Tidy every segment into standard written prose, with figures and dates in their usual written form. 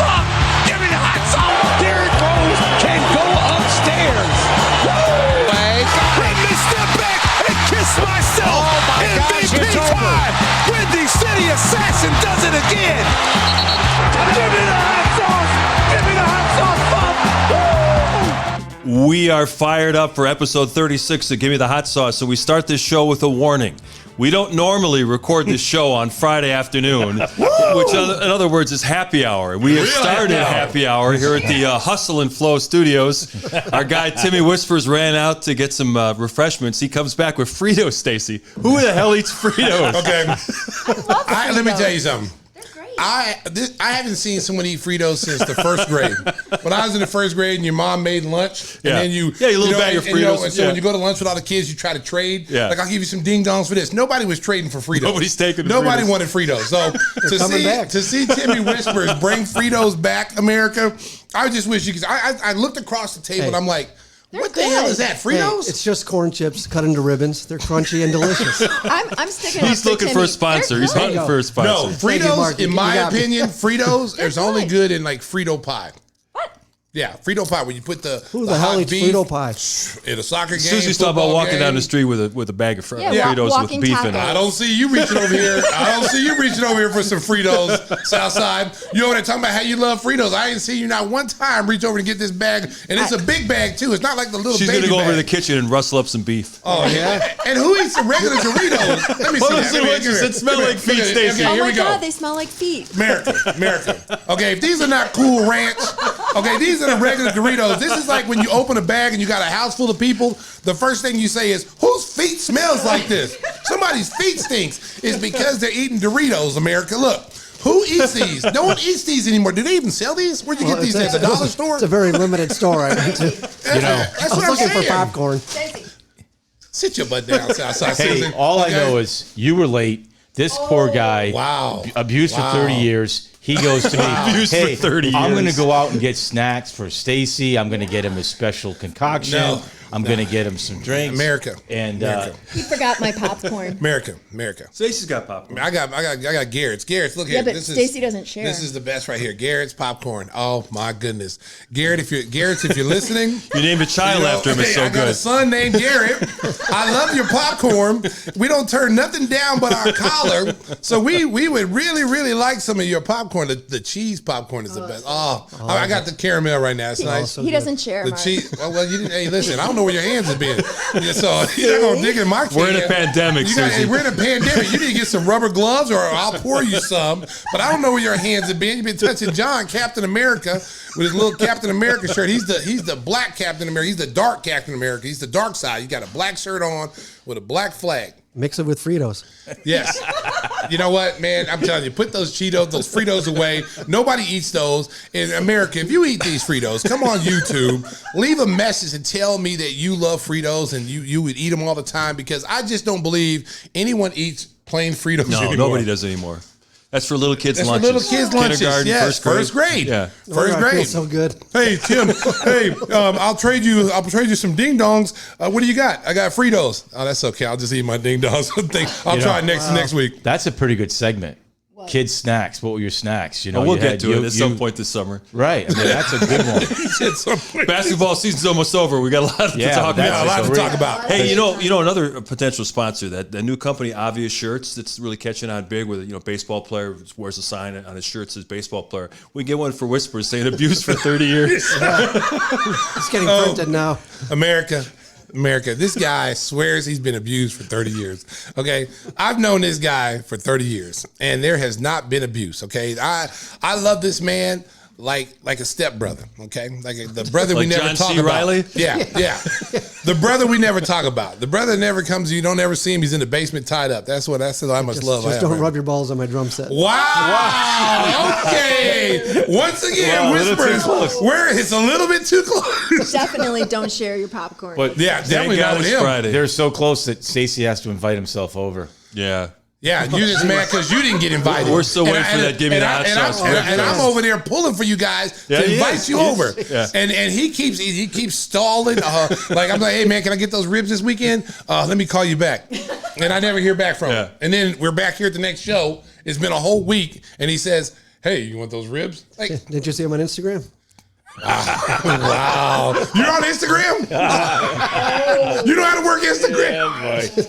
fuck. Give me the hot sauce. Derrick Rose can go upstairs. Let me step back and kiss myself. Oh my gosh, it's over. When the city assassin does it again. Give me the hot sauce. Give me the hot sauce, fuck. We are fired up for episode 36 of Give Me the Hot Sauce, so we start this show with a warning. We don't normally record this show on Friday afternoon, which in other words is happy hour. We have started happy hour here at the Hustle and Flow Studios. Our guy Timmy Whispers ran out to get some refreshments. He comes back with Fritos, Stacey. Who the hell eats Fritos? Okay. Let me tell you something. I haven't seen someone eat Fritos since the first grade. When I was in the first grade and your mom made lunch, and then you little bag of Fritos. And so when you go to lunch with all the kids, you try to trade. Yeah. Like, I'll give you some ding dongs for this. Nobody was trading for Fritos. Nobody's taking Nobody Fritos. wanted Fritos. So to see Timmy Whispers bring Fritos back, America, I just wish you could. I looked across the table and I'm like, what the hell is that? Fritos? Hey, it's just corn chips cut into ribbons. They're crunchy and delicious. I'm sticking up He's looking for a sponsor. He's hunting for a sponsor. No, Fritos, in my opinion, Fritos is only good in like Frito pie. What? Yeah, Frito pie, when you put the Who the hell eats beef Frito pie? in a soccer game. Susie's talking about walking down the street with a bag of Fritos with beef in it. I don't see you reaching over here. For some Fritos, Southside. You over there talking about how you love Fritos. I ain't seen you not one time reach over and get this bag. And it's a big bag, too. It's not like the little She's baby going to go over bag. to the kitchen and rustle up some beef. Oh, yeah? And who eats the regular Doritos? Let me see that. The ones that smell like feet, Stacey. Okay, Oh here my we go. God, they smell like feet. America. Okay, if these are not Cool Ranch, okay, these are the regular Doritos. This is like when you open a bag and you got a house full of people, the first thing you say is, whose feet smells like this? Somebody's feet stinks. It's because they're eating Doritos, America. Look, who eats these? No one eats these anymore. Do they even sell these? Where'd you get these at? The dollar store? It's a very limited store. I went to. That's what I was I'm looking for saying. popcorn. Sit your butt down, Southside Hey, Citizen. all I know is you were late. This poor guy, abused for 30 years. He goes to me, Abused hey, for 30 I'm going to years. go out and get snacks for Stacey. I'm going to get him a special concoction. I'm going to get him some drinks. America. And He forgot my popcorn. America. Stacey's got popcorn. I got Garrett's. Garrett's, look here. Yeah, but Stacey doesn't share. This is the best right here. Garrett's popcorn. Oh my goodness. Garrett, if you're listening. You named a child after him. It's so I got a good. son named Garrett. I love your popcorn. We don't turn nothing down but our collar. So we would really, really like some of your popcorn. The cheese popcorn is the best. I got the caramel right now. It's nice. He doesn't share. The Mark. cheese. Well, you didn't. Hey, listen. I don't know where your hands have been. So you're not gonna dig in my can. We're in a pandemic, Susie. We're in a pandemic. You need to get some rubber gloves, or I'll pour you some. But I don't know where your hands have been. You've been touching John, Captain America, with his little Captain America shirt. He's the black Captain America. He's the dark Captain America. He's the dark side. He got a black shirt on with a black flag. Mix it with Fritos. Yes. You know what, man? I'm telling you, put those Cheetos, those Fritos away. Nobody eats those. In America, if you eat these Fritos, come on YouTube, leave a message and tell me that you love Fritos and you would eat them all the time, because I just don't believe anyone eats plain Fritos anymore. Nobody does anymore. That's for little kids' That's lunches. for little kids' lunches. Kindergarten, Yes, first grade. Yeah. First I grade. feel so good. Hey Tim, I'll trade you some ding dongs. What do you got? I got Fritos. Oh, that's okay. I'll just eat my ding dongs. I'll try it next week. that's a pretty good segment. Kids snacks. What were your snacks? You know, We'll you get had- to it at some point this summer. Right. I mean, that's a good one. Basketball season's almost over. We got a lot to talk about. Yeah, a lot to talk about. Hey, you know another potential sponsor, that new company, Obvious Shirts, that's really catching on big with baseball player wears a sign on his shirt that says baseball player. We get one for Whispers saying abused for 30 years. It's getting printed now. America, this guy swears he's been abused for 30 years. Okay, I've known this guy for 30 years, and there has not been abuse. Okay, I love this man like a stepbrother. Okay, like the brother we Like never John talk C. about. Riley? Yeah. The brother we never talk about. The brother never comes. You don't ever see him. He's in the basement tied up. That's what I must love. Just don't rub your balls on my drum set. Wow. Okay. Once again, Whispers. Where it's a little bit too close. Definitely don't share your popcorn. But Yeah, definitely God not with it's him. Friday. they're so close that Stacey has to invite himself over. Yeah. Yeah, you're just mad because you didn't get invited. We're still waiting for that. Give me the hot sauce. And I'm over there pulling for you guys to invite you over. Yeah. And he keeps stalling. Like I'm like, hey man, can I get those ribs this weekend? Let me call you back. And I never hear back from him. And then we're back here at the next show. It's been a whole week, and he says, hey, you want those ribs? Like, Did you see him on Instagram? wow. You're on Instagram? You know how to work Instagram? Yeah, boy.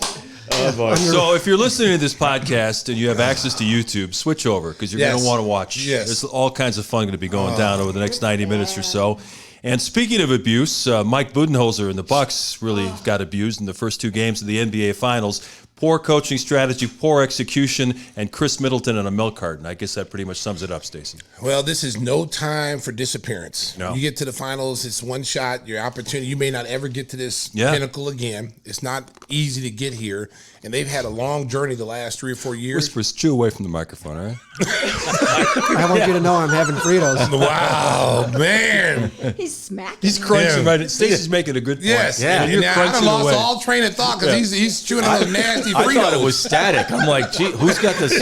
Oh, boy. So if you're listening to this podcast and you have access to YouTube, switch over because you're going to want to watch. Yes. There's all kinds of fun going to be going down over the next 90 minutes or so. And speaking of abuse, Mike Budenholzer and the Bucks really got abused in the first 2 games of the NBA Finals. Poor coaching strategy, poor execution, and Chris Middleton on a milk carton. I guess that pretty much sums it up, Stacey. Well, this is no time for disappearance. No. You get to the finals, it's one shot, your opportunity. You may not ever get to this pinnacle again. It's not easy to get here. And they've had a long journey the last 3 or 4 years. Whispers, chew away from the microphone, all right? I want you to know I'm having Fritos. Wow, man. He's smacking. He's crunching right. Stacey's making a good point. Yes. Yeah. And You're now I crunching done lost away. all train of thought because he's chewing on those nasty Fritos. I thought it was static. I'm like, gee, who's got this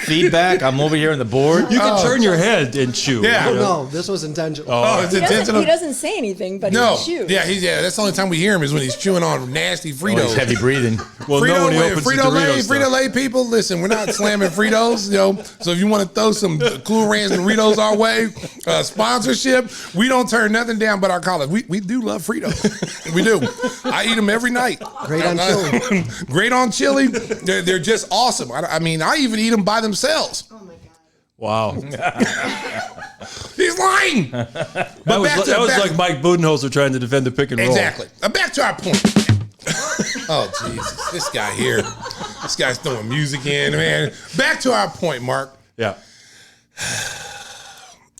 feedback? I'm over here on the board. You can turn your head and chew. Yeah. Oh, no, this was intentional. Oh, it's He intentional. doesn't say anything, but No. he chews. Yeah, that's the only time we hear him is when he's chewing on nasty Fritos. Oh, he's heavy breathing. Well, no, when he opens the Doritos stuff. Frito-Lay people, listen, we're not slamming Fritos, So if you want to throw some Cool Ranch Doritos our way, sponsorship, we don't turn nothing down but our college. We do love Fritos. We do. I eat them every night. Great on chili. Great on chili. They're just awesome. I mean, I even eat them by themselves. Oh my God. Wow. He's lying. That was like Mike Budenholzer trying to defend the pick and roll. Exactly. Back to our point. Oh, Jesus. This guy here. This guy's throwing music in, man. Back to our point, Mark. Yeah.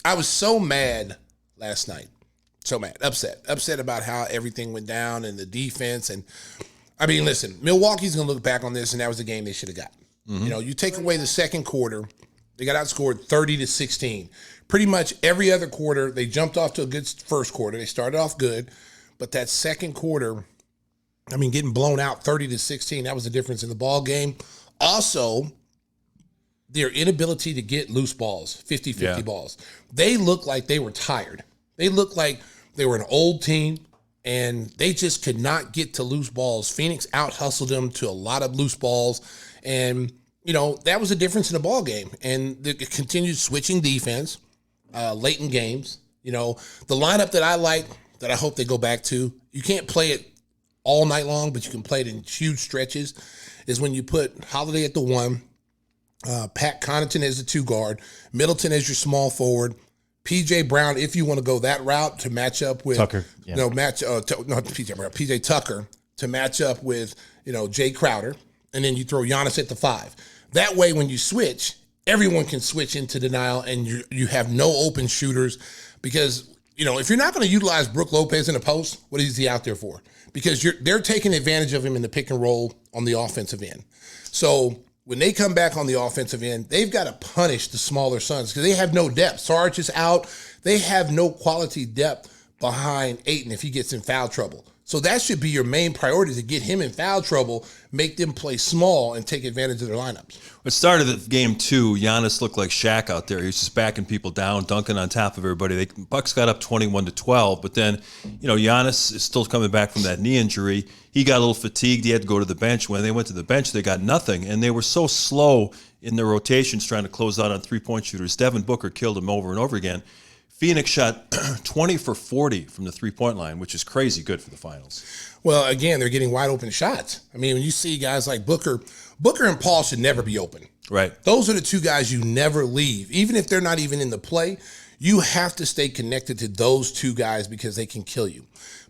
I was so mad last night. So mad. Upset about how everything went down and the defense. And, I mean, listen, Milwaukee's going to look back on this, and that was the game they should have got. Mm-hmm. You know, you take away the second quarter, they got outscored 30-16. Pretty much every other quarter, they jumped off to a good first quarter. They started off good. But that second quarter, I mean, getting blown out 30-16, that was the difference in the ball game. Also, their inability to get loose balls, 50-50 balls. They looked like they were tired. They looked like they were an old team, and they just could not get to loose balls. Phoenix out-hustled them to a lot of loose balls, and, you know, that was a difference in the ball game. And the continued switching defense late in games. You know, the lineup that I like, that I hope they go back to, you can't play it all night long, but you can play it in huge stretches, is when you put Holiday at the 1, Pat Connaughton as the 2 guard, Middleton as your small forward, PJ Brown, if you want to go that route to match up with Tucker. not PJ Brown, PJ Tucker to match up with, you know, Jay Crowder, and then you throw Giannis at the 5. That way, when you switch, everyone can switch into denial, and you have no open shooters, because, you know, if you're not going to utilize Brook Lopez in the post, what is he out there for? Because they're taking advantage of him in the pick and roll on the offensive end. So when they come back on the offensive end, they've got to punish the smaller Suns because they have no depth. Sarge is out. They have no quality depth behind Ayton if he gets in foul trouble. So that should be your main priority, to get him in foul trouble, make them play small, and take advantage of their lineups. It started at game 2. Giannis looked like Shaq out there. He was just backing people down, dunking on top of everybody. Bucks got up 21-12, but then, you know, Giannis is still coming back from that knee injury. He got a little fatigued. He had to go to the bench. When they went to the bench, they got nothing, and they were so slow in their rotations trying to close out on three-point shooters. Devin Booker killed him over and over again. Phoenix shot 20 for 40 from the three-point line, which is crazy good for the finals. Well, again, they're getting wide open shots. I mean, when you see guys like Booker and Paul should never be open. Right. Those are the 2 guys you never leave. Even if they're not even in the play, you have to stay connected to those 2 guys because they can kill you.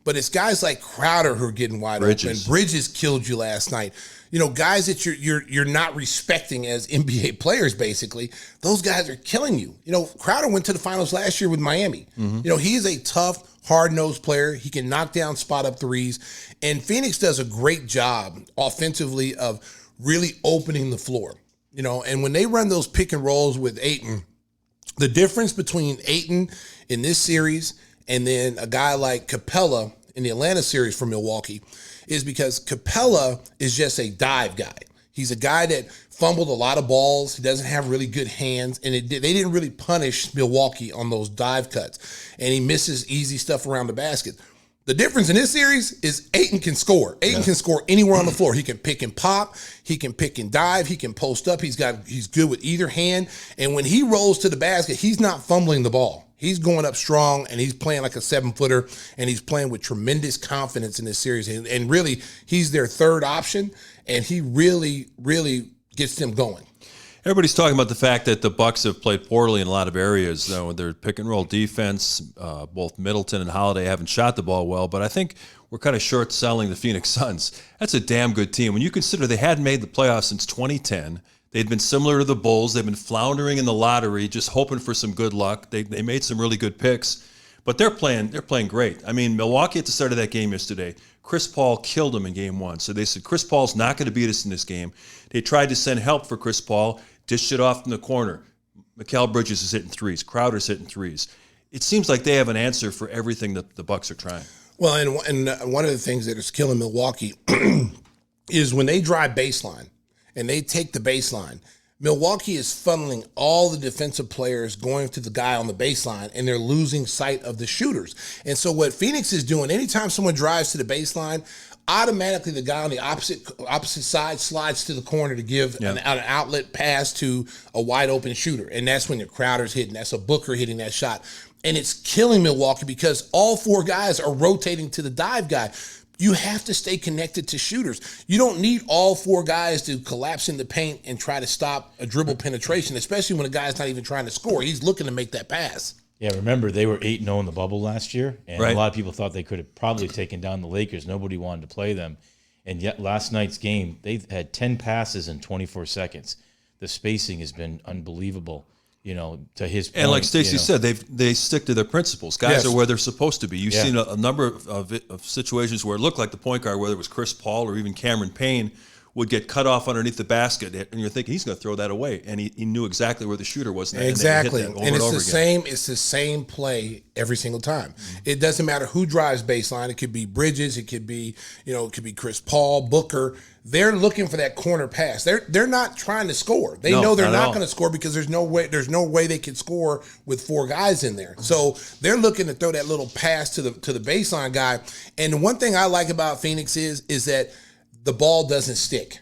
But it's guys like Crowder who are getting wide open. Bridges killed you last night. You know, guys that you're not respecting as NBA players, basically. Those guys are killing you. You know, Crowder went to the finals last year with Miami. Mm-hmm. You know, he is a tough, hard-nosed player. He can knock down spot-up threes. And Phoenix does a great job offensively of really opening the floor. You know, and when they run those pick and rolls with Ayton, the difference between Ayton in this series and then a guy like Capella in the Atlanta series for Milwaukee is because Capella is just a dive guy. He's a guy that fumbled a lot of balls. He doesn't have really good hands, and they didn't really punish Milwaukee on those dive cuts. And he misses easy stuff around the basket. The difference in this series is Ayton can score. Ayton can score anywhere on the floor. He can pick and pop. He can pick and dive. He can post up. He's good with either hand. And when he rolls to the basket, he's not fumbling the ball. He's going up strong, and he's playing like a 7-footer, and he's playing with tremendous confidence in this series. And really, he's their third option, and he really, really gets them going. Everybody's talking about the fact that the Bucks have played poorly in a lot of areas. Though their pick and roll defense, both Middleton and Holiday haven't shot the ball well. But I think we're kind of short selling the Phoenix Suns. That's a damn good team. When you consider they hadn't made the playoffs since 2010, they'd been similar to the Bulls. They've been floundering in the lottery, just hoping for some good luck. They made some really good picks, but they're playing great. I mean, Milwaukee at the start of that game yesterday, Chris Paul killed them in game one. So they said, Chris Paul's not going to beat us in this game. They tried to send help for Chris Paul, dished it off in the corner. Mikal Bridges is hitting threes. Crowder's hitting threes. It seems like they have an answer for everything that the Bucks are trying. Well, and one of the things that is killing Milwaukee is when they drive baseline and they take the baseline, Milwaukee is funneling all the defensive players going to the guy on the baseline, and they're losing sight of the shooters. And so what Phoenix is doing, anytime someone drives to the baseline, automatically the guy on the opposite side slides to the corner to give an outlet pass to a wide open shooter. And that's when the Crowder's hitting. That's a Booker hitting that shot. And it's killing Milwaukee because all four guys are rotating to the dive guy. You have to stay connected to shooters. You don't need all four guys to collapse in the paint and try to stop a dribble penetration, especially when a guy's not even trying to score. He's looking to make that pass. Yeah, remember, they were 8-0 in the bubble last year, and right. A lot of people thought they could have probably taken down the Lakers. Nobody wanted to play them. And yet last night's game, they had 10 passes in 24 seconds. The spacing has been unbelievable, to his point. And like Stacey said, they stick to their principles. Guys are where they're supposed to be. You've seen a number of situations where it looked like the point guard, whether it was Chris Paul or even Cameron Payne, would get cut off underneath the basket, and you're thinking he's going to throw that away, and he knew exactly where the shooter was. Exactly, and it's the same. It's the same play every single time. Mm-hmm. It doesn't matter who drives baseline. It could be Bridges. It could be it could be Chris Paul, Booker. They're looking for that corner pass. They're not trying to score. They know they're not going to score because there's no way they can score with four guys in there. So they're looking to throw that little pass to the baseline guy. And the one thing I like about Phoenix is that the ball doesn't stick.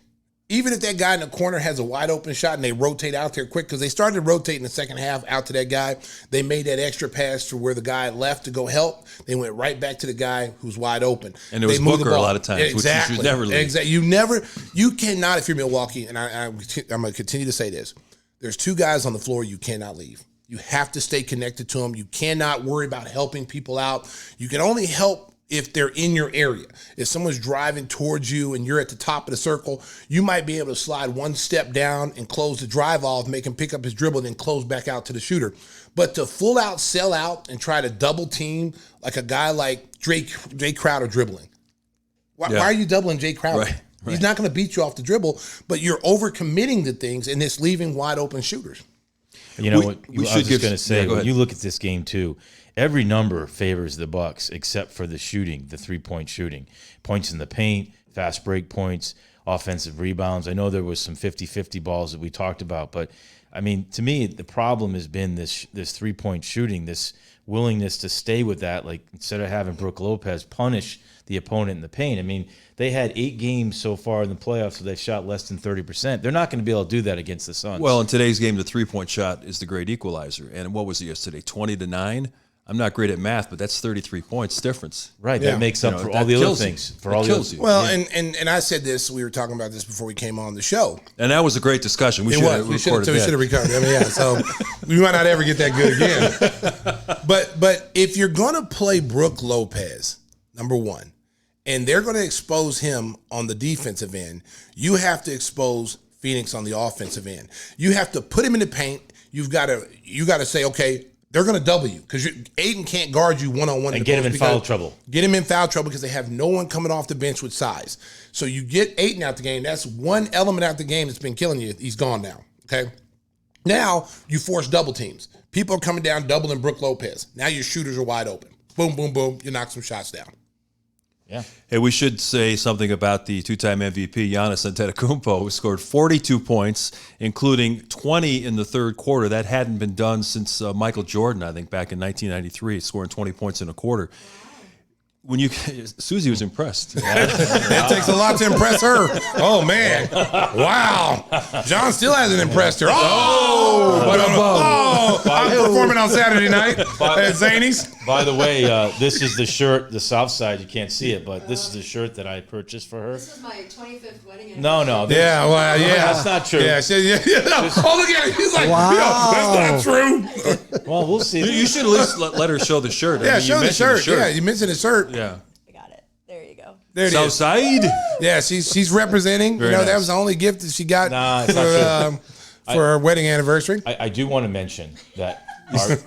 Even if that guy in the corner has a wide open shot and they rotate out there quick, because they started to rotate in the second half out to that guy, they made that extra pass to where the guy left to go help. They went right back to the guy who's wide open. And it was Booker a lot of times, which you should never leave. Exactly. You cannot, if you're Milwaukee, and I'm going to continue to say this, there's two guys on the floor you cannot leave. You have to stay connected to them. You cannot worry about helping people out. You can only help if they're in your area. If someone's driving towards you and you're at the top of the circle, you might be able to slide one step down and close the drive off, make him pick up his dribble, then close back out to the shooter. But to full out sell out and try to double team like a guy like Jay Crowder dribbling. Why are you doubling Jay Crowder? Right. He's not going to beat you off the dribble, but you're overcommitting to things and it's leaving wide open shooters. You know what? I was just going to say, when you look at this game too, every number favors the Bucks except for the shooting, the 3-point shooting. Points in the paint, fast break points, offensive rebounds. I know there was some 50-50 balls that we talked about, but I mean, to me, the problem has been this 3-point shooting, this willingness to stay with that, like instead of having Brook Lopez punish the opponent in the paint. I mean, they had 8 games so far in the playoffs, so they shot less than 30%. They're not going to be able to do that against the Suns. Well, in today's game, the 3-point shot is the great equalizer. And what was it yesterday? 20-9. I'm not great at math, but that's 33 points difference. Right, that makes up for all the other things. For all the other things. Well, and I said this. We were talking about this before we came on the show, and that was a great discussion. We should have recorded that. We should have recorded. I mean, so we might not ever get that good again. But if you're going to play Brook Lopez, number one, and they're going to expose him on the defensive end, you have to expose Phoenix on the offensive end. You have to put him in the paint. You got to say, okay, they're going to double you because Ayton can't guard you one-on-one. And get him in foul trouble. Get him in foul trouble because they have no one coming off the bench with size. So you get Ayton out the game. That's one element out the game that's been killing you. He's gone now, okay? Now you force double teams. People are coming down doubling Brook Lopez. Now your shooters are wide open. Boom, boom, boom. You knock some shots down. Yeah. Hey, we should say something about the 2-time MVP, Giannis Antetokounmpo, who scored 42 points, including 20 in the third quarter. That hadn't been done since Michael Jordan, I think, back in 1993, scoring 20 points in a quarter. when you Susie was impressed. It takes a lot to impress her. Oh man! Wow, John still hasn't impressed her. I'm performing on Saturday night at Zany's. By the way, this is the shirt, the South Side. You can't see it, but this is the shirt that I purchased for her. This is my 25th wedding anniversary. No. Yeah, well, yeah, that's not true. Yeah. Oh, look at it. He's like, Wow. that's not true. Well, we'll see. You should at least let her show the shirt. Yeah, show the shirt. Yeah, you mentioned the shirt. Yeah. I got it. There you go. There it South is. Side. Yeah, she's representing. Very that nice. was the only gift that she got Nah, it's not for her wedding anniversary. I do want to mention that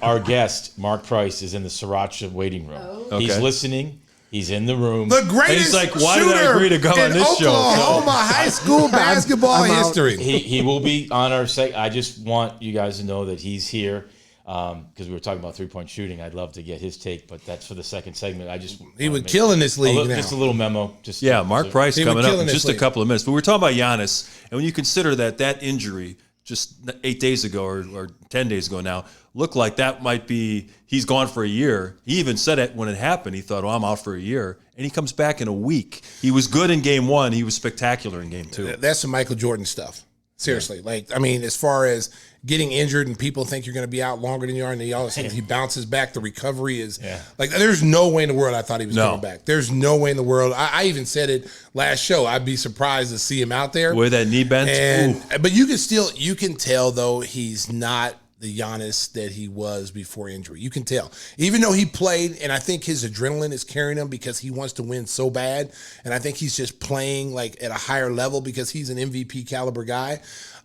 our guest, Mark Price, is in the Sriracha waiting room. Okay. He's listening. He's in the room. The greatest And he's like, why did I shooter agree to come in on this show? Oklahoma high school basketball I'm out. history. He will be on our site. I just want you guys to know that he's here because we were talking about 3-point shooting. I'd love to get his take, but that's for the second segment. He would kill in this league now. Just a little memo. Just Yeah, Mark Price He would coming up kill in in just this a league. couple of minutes. But we're talking about Giannis, and when you consider that injury just 8 days ago or 10 days ago now looked like that might be he's gone for a year. He even said it when it happened. He thought, I'm out for a year. And he comes back in a week. He was good in game one. He was spectacular in game two. That's some Michael Jordan stuff. Seriously. As far as getting injured and people think you're going to be out longer than you are, and then all of a sudden he bounces back, the recovery is there's no way in the world I thought he was coming back. There's no way in the world. I even said it last show. I'd be surprised to see him out there. Where that knee bent. But you can tell though he's not the Giannis that he was before injury. You can tell. Even though he played, and I think his adrenaline is carrying him because he wants to win so bad, and I think he's just playing like at a higher level because he's an MVP caliber guy.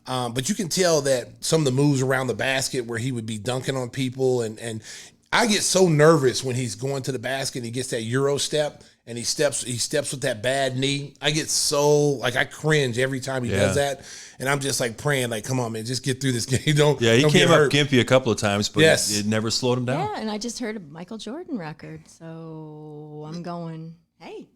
But you can tell that some of the moves around the basket where he would be dunking on people, and I get so nervous when he's going to the basket and he gets that Euro step and he steps with that bad knee. I get so I cringe every time he does that. And I'm just praying, come on, man, just get through this game. He don't came get up hurt. gimpy a couple of times, but it never slowed him down. Yeah, and I just heard a Michael Jordan record, so I'm going, hey.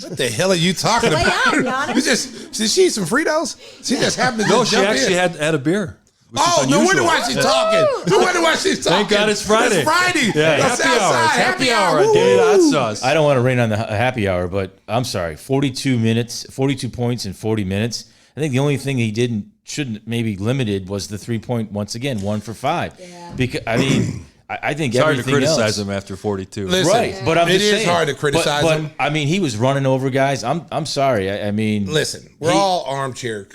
What the hell are you talking Lay about? out, Giannis. Did she eat some Fritos? She just happened to No, just she jump actually in. had a beer. Oh, no wonder why she's talking. No wonder why she's talking. Thank God it's Friday. It's Friday. Yeah, That's happy hour. outside. It's happy hour at Woo! Danny the Hot Sauce. I don't want to rain on the happy hour, but I'm sorry. 42 points in 40 minutes. I think the only thing he shouldn't maybe limited was the 3-point once again, 1 for 5. Yeah. Because I think It's hard to everything criticize else, him after 42. Listen, right? But I'm it just is saying, hard to criticize but, him. I mean, he was running over guys. I'm sorry. I mean, Listen, we're all armchair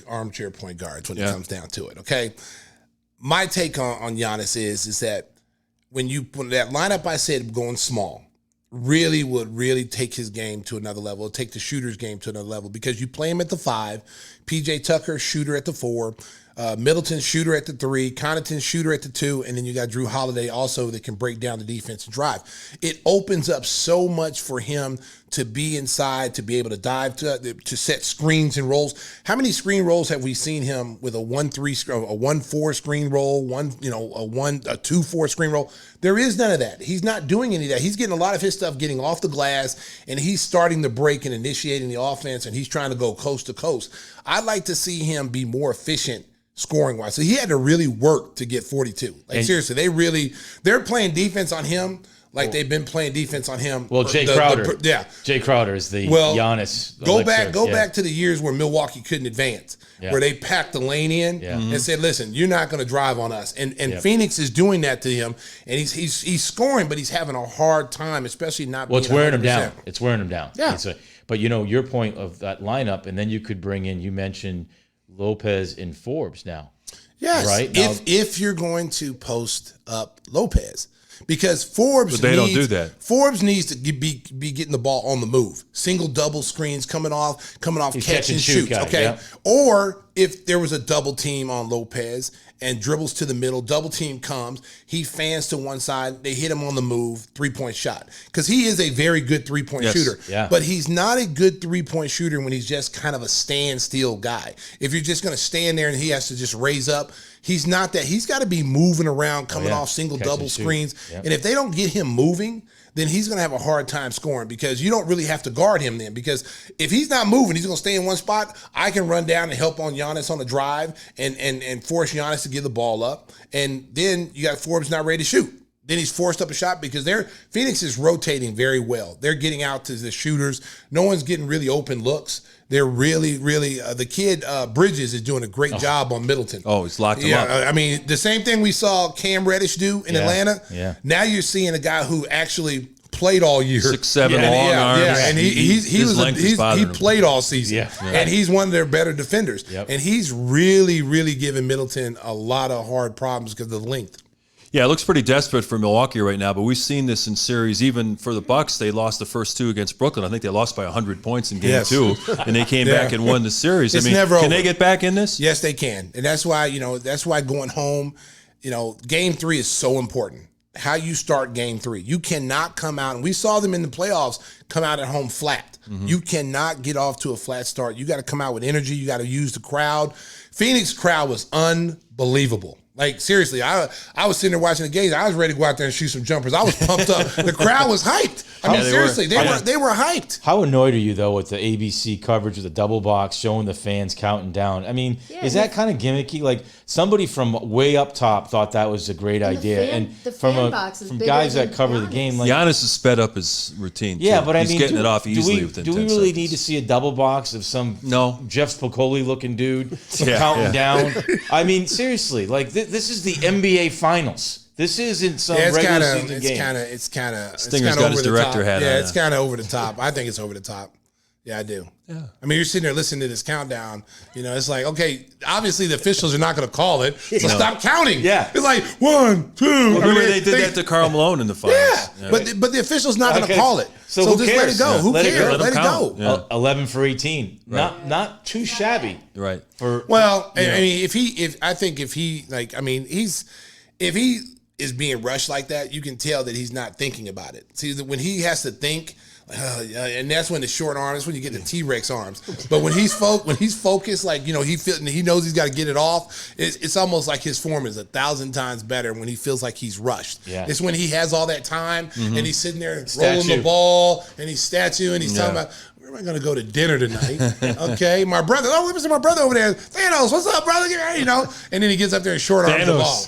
point guards when it comes down to it. Okay, my take on Giannis is that when that lineup I said going small would really take his game to another level, take the shooter's game to another level because you play him at the 5, PJ Tucker shooter at the 4. Middleton shooter at the 3, Connaughton shooter at the 2, and then you got Drew Holiday also that can break down the defense and drive. It opens up so much for him to be inside, to be able to dive, to set screens and rolls. How many screen rolls have we seen him with a 1-3, a 1-4 screen roll, a 2-4 screen roll? There is none of that. He's not doing any of that. He's getting a lot of his stuff getting off the glass, and he's starting the break and initiating the offense, and he's trying to go coast to coast. I'd like to see him be more efficient scoring wise. So he had to really work to get 42. Seriously, they're playing defense on him like they've been playing defense on him. Well, Jay Crowder. Jay Crowder is the Giannis. Go back to the years where Milwaukee couldn't advance, where they packed the lane in and said, listen, you're not going to drive on us. And Phoenix is doing that to him, and he's scoring, but he's having a hard time, especially not being 100%. It's wearing him down. It's wearing him down. Yeah. But your point of that lineup, and then you could bring in, you mentioned Lopez and Forbes now. Yes, right? Now, if you're going to post up Lopez, because Forbes don't do that. Forbes needs to be getting the ball on the move, single, double screens coming off catch and shoot. Guy, okay, yeah. Or if there was a double team on Lopez and dribbles to the middle, double team comes, he fans to one side, they hit him on the move, 3-point shot. Because he is a very good 3-point shooter. Yeah. But he's not a good 3-point shooter when he's just kind of a standstill guy. If you're just going to stand there and he has to just raise up, he's not that. He's got to be moving around, coming off single, double screens. Yep. And if they don't get him moving, then he's going to have a hard time scoring because you don't really have to guard him then. Because if he's not moving, he's going to stay in one spot. I can run down and help on Giannis on the drive and force Giannis to give the ball up. And then you got Forbes not ready to shoot Then he's forced up a shot because Phoenix is rotating very well. They're getting out to the shooters. No one's getting really open looks. They're really, really the kid Bridges is doing a great job on Middleton. Oh, he's locked him up. I mean, the same thing we saw Cam Reddish do in Atlanta. Yeah. Now you're seeing a guy who actually played all year, 6'7" long arms. Yeah, and he played all season, and he's one of their better defenders. Yep. And he's really, really giving Middleton a lot of hard problems because of the length. Yeah, it looks pretty desperate for Milwaukee right now, but we've seen this in series. Even for the Bucks, they lost the first 2 against Brooklyn. I think they lost by 100 points in game 2, and they came back and won the series. It's I mean, never can over. they get back in this? Yes, they can, and that's why going home, game 3 is so important. How you start game 3. You cannot come out, and we saw them in the playoffs come out at home flat. You cannot get off to a flat start. You got to come out with energy. You got to use the crowd. Phoenix crowd was unbelievable. Like, seriously, I was sitting there watching the games. I was ready to go out there and shoot some jumpers. I was pumped up. The crowd was hyped. I mean, seriously, they were hyped. How annoyed are you, though, with the ABC coverage of the double box showing the fans counting down? I mean, is that kind of gimmicky? Like, somebody from way up top thought that was a great idea. The fan box is from bigger guys than that cover the Giannis. game. Like, Giannis has sped up his routine. yeah, too. but he's getting it off easily do within we 10 really seconds. need to see a double box of some Jeff Spicoli-looking dude counting down? I mean, seriously, like this is the NBA Finals. This isn't some regular season game. It's kind of Stinger's got his director hat on. Yeah, it's kind of over the top. I think it's over the top. Yeah, I do. Yeah. I mean, you're sitting there listening to this countdown. It's like, okay, obviously the officials are not going to call it, so stop counting. Yeah. It's like 1, 2. Remember they did that to Karl Malone in the finals. Yeah, but the official's not going to call it. So just who cares? let it go. Who cares? Let it go. Yeah. 11 for 18. Not too shabby. Right. If he is being rushed like that, you can tell that he's not thinking about it. See, when he has to think, and that's when the short arms, that's when you get the T-Rex arms. But when he's focused, like he knows he's got to get it off. It's almost like his form is 1,000 times better when he feels like he's rushed. Yeah. It's when he has all that time and he's sitting there rolling the ball and he's talking about, where am I going to go to dinner tonight? Okay, my brother. Oh, let me see my brother over there. Thanos, what's up, brother? And then he gets up there and short arms the ball.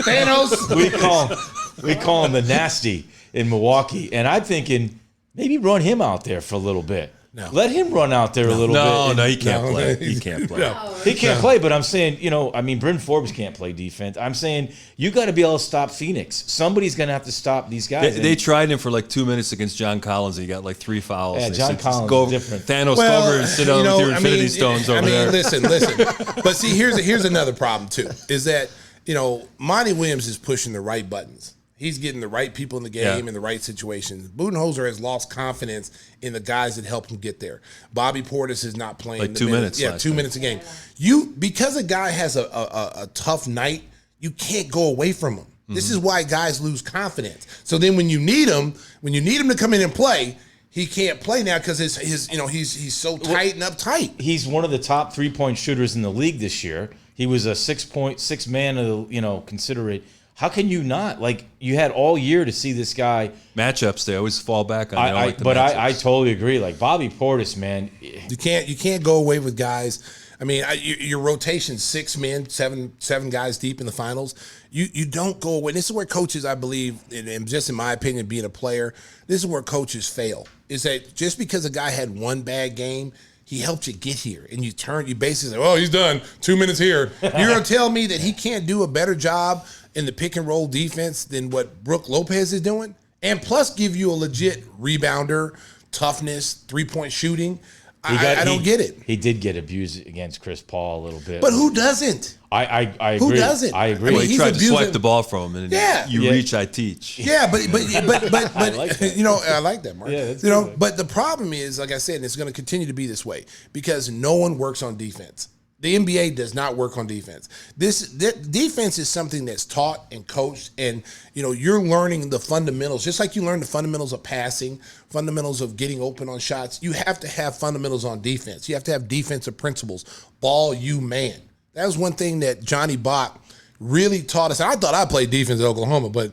Thanos. We call him the nasty in Milwaukee, and I'm thinking maybe run him out there for a little bit. No. Let him run out there a little bit. No, he can't play. He can't play. He can't play, but I'm saying, Bryn Forbes can't play defense. I'm saying you got to be able to stop Phoenix. Somebody's going to have to stop these guys. They tried him for like 2 minutes against John Collins, and he got like 3 fouls. Yeah, John Collins is different. Thanos, go over and sit down with your Infinity Stones over there. Listen. But see, here's another problem, too, is that, Monty Williams is pushing the right buttons. He's getting the right people in the game in the right situations. Budenholzer has lost confidence in the guys that help him get there. Bobby Portis is not playing. Like 2 minutes. Yeah, 2 minutes a game. Because a guy has a tough night, you can't go away from him. This is why guys lose confidence. So then when you need him to come in and play, he can't play now because he's so tight and uptight. He's one of the top 3-point shooters in the league this year. He was a 6 man of considerate. How can you not? Like, you had all year to see this guy. Matchups, they always fall back on. I totally agree. Like, Bobby Portis, man. You can't go away with guys. I mean, your rotation, 6 men, seven guys deep in the finals. You don't go away. This is where coaches, I believe, and just in my opinion, being a player, this is where coaches fail. Is that just because a guy had one bad game, he helped you get here, and you basically say, oh, he's done. 2 minutes here. You're going to tell me that he can't do a better job in the pick and roll defense than what Brook Lopez is doing? And plus give you a legit rebounder, toughness, 3-point shooting. I don't get it. He did get abused against Chris Paul a little bit. But who doesn't? I agree. Who doesn't? I agree. Well, he tried to swipe the ball from him, and you reach, I teach. Yeah, but I like that. I like that, Mark. Yeah, but the problem is, like I said, and it's going to continue to be this way because no one works on defense. The NBA does not work on defense. Defense is something that's taught and coached, and you're learning the fundamentals, just like you learn the fundamentals of passing, fundamentals of getting open on shots. You have to have fundamentals on defense. You have to have defensive principles. Ball you man. That was one thing that Johnny Bach really taught us. And I thought I played defense at Oklahoma, but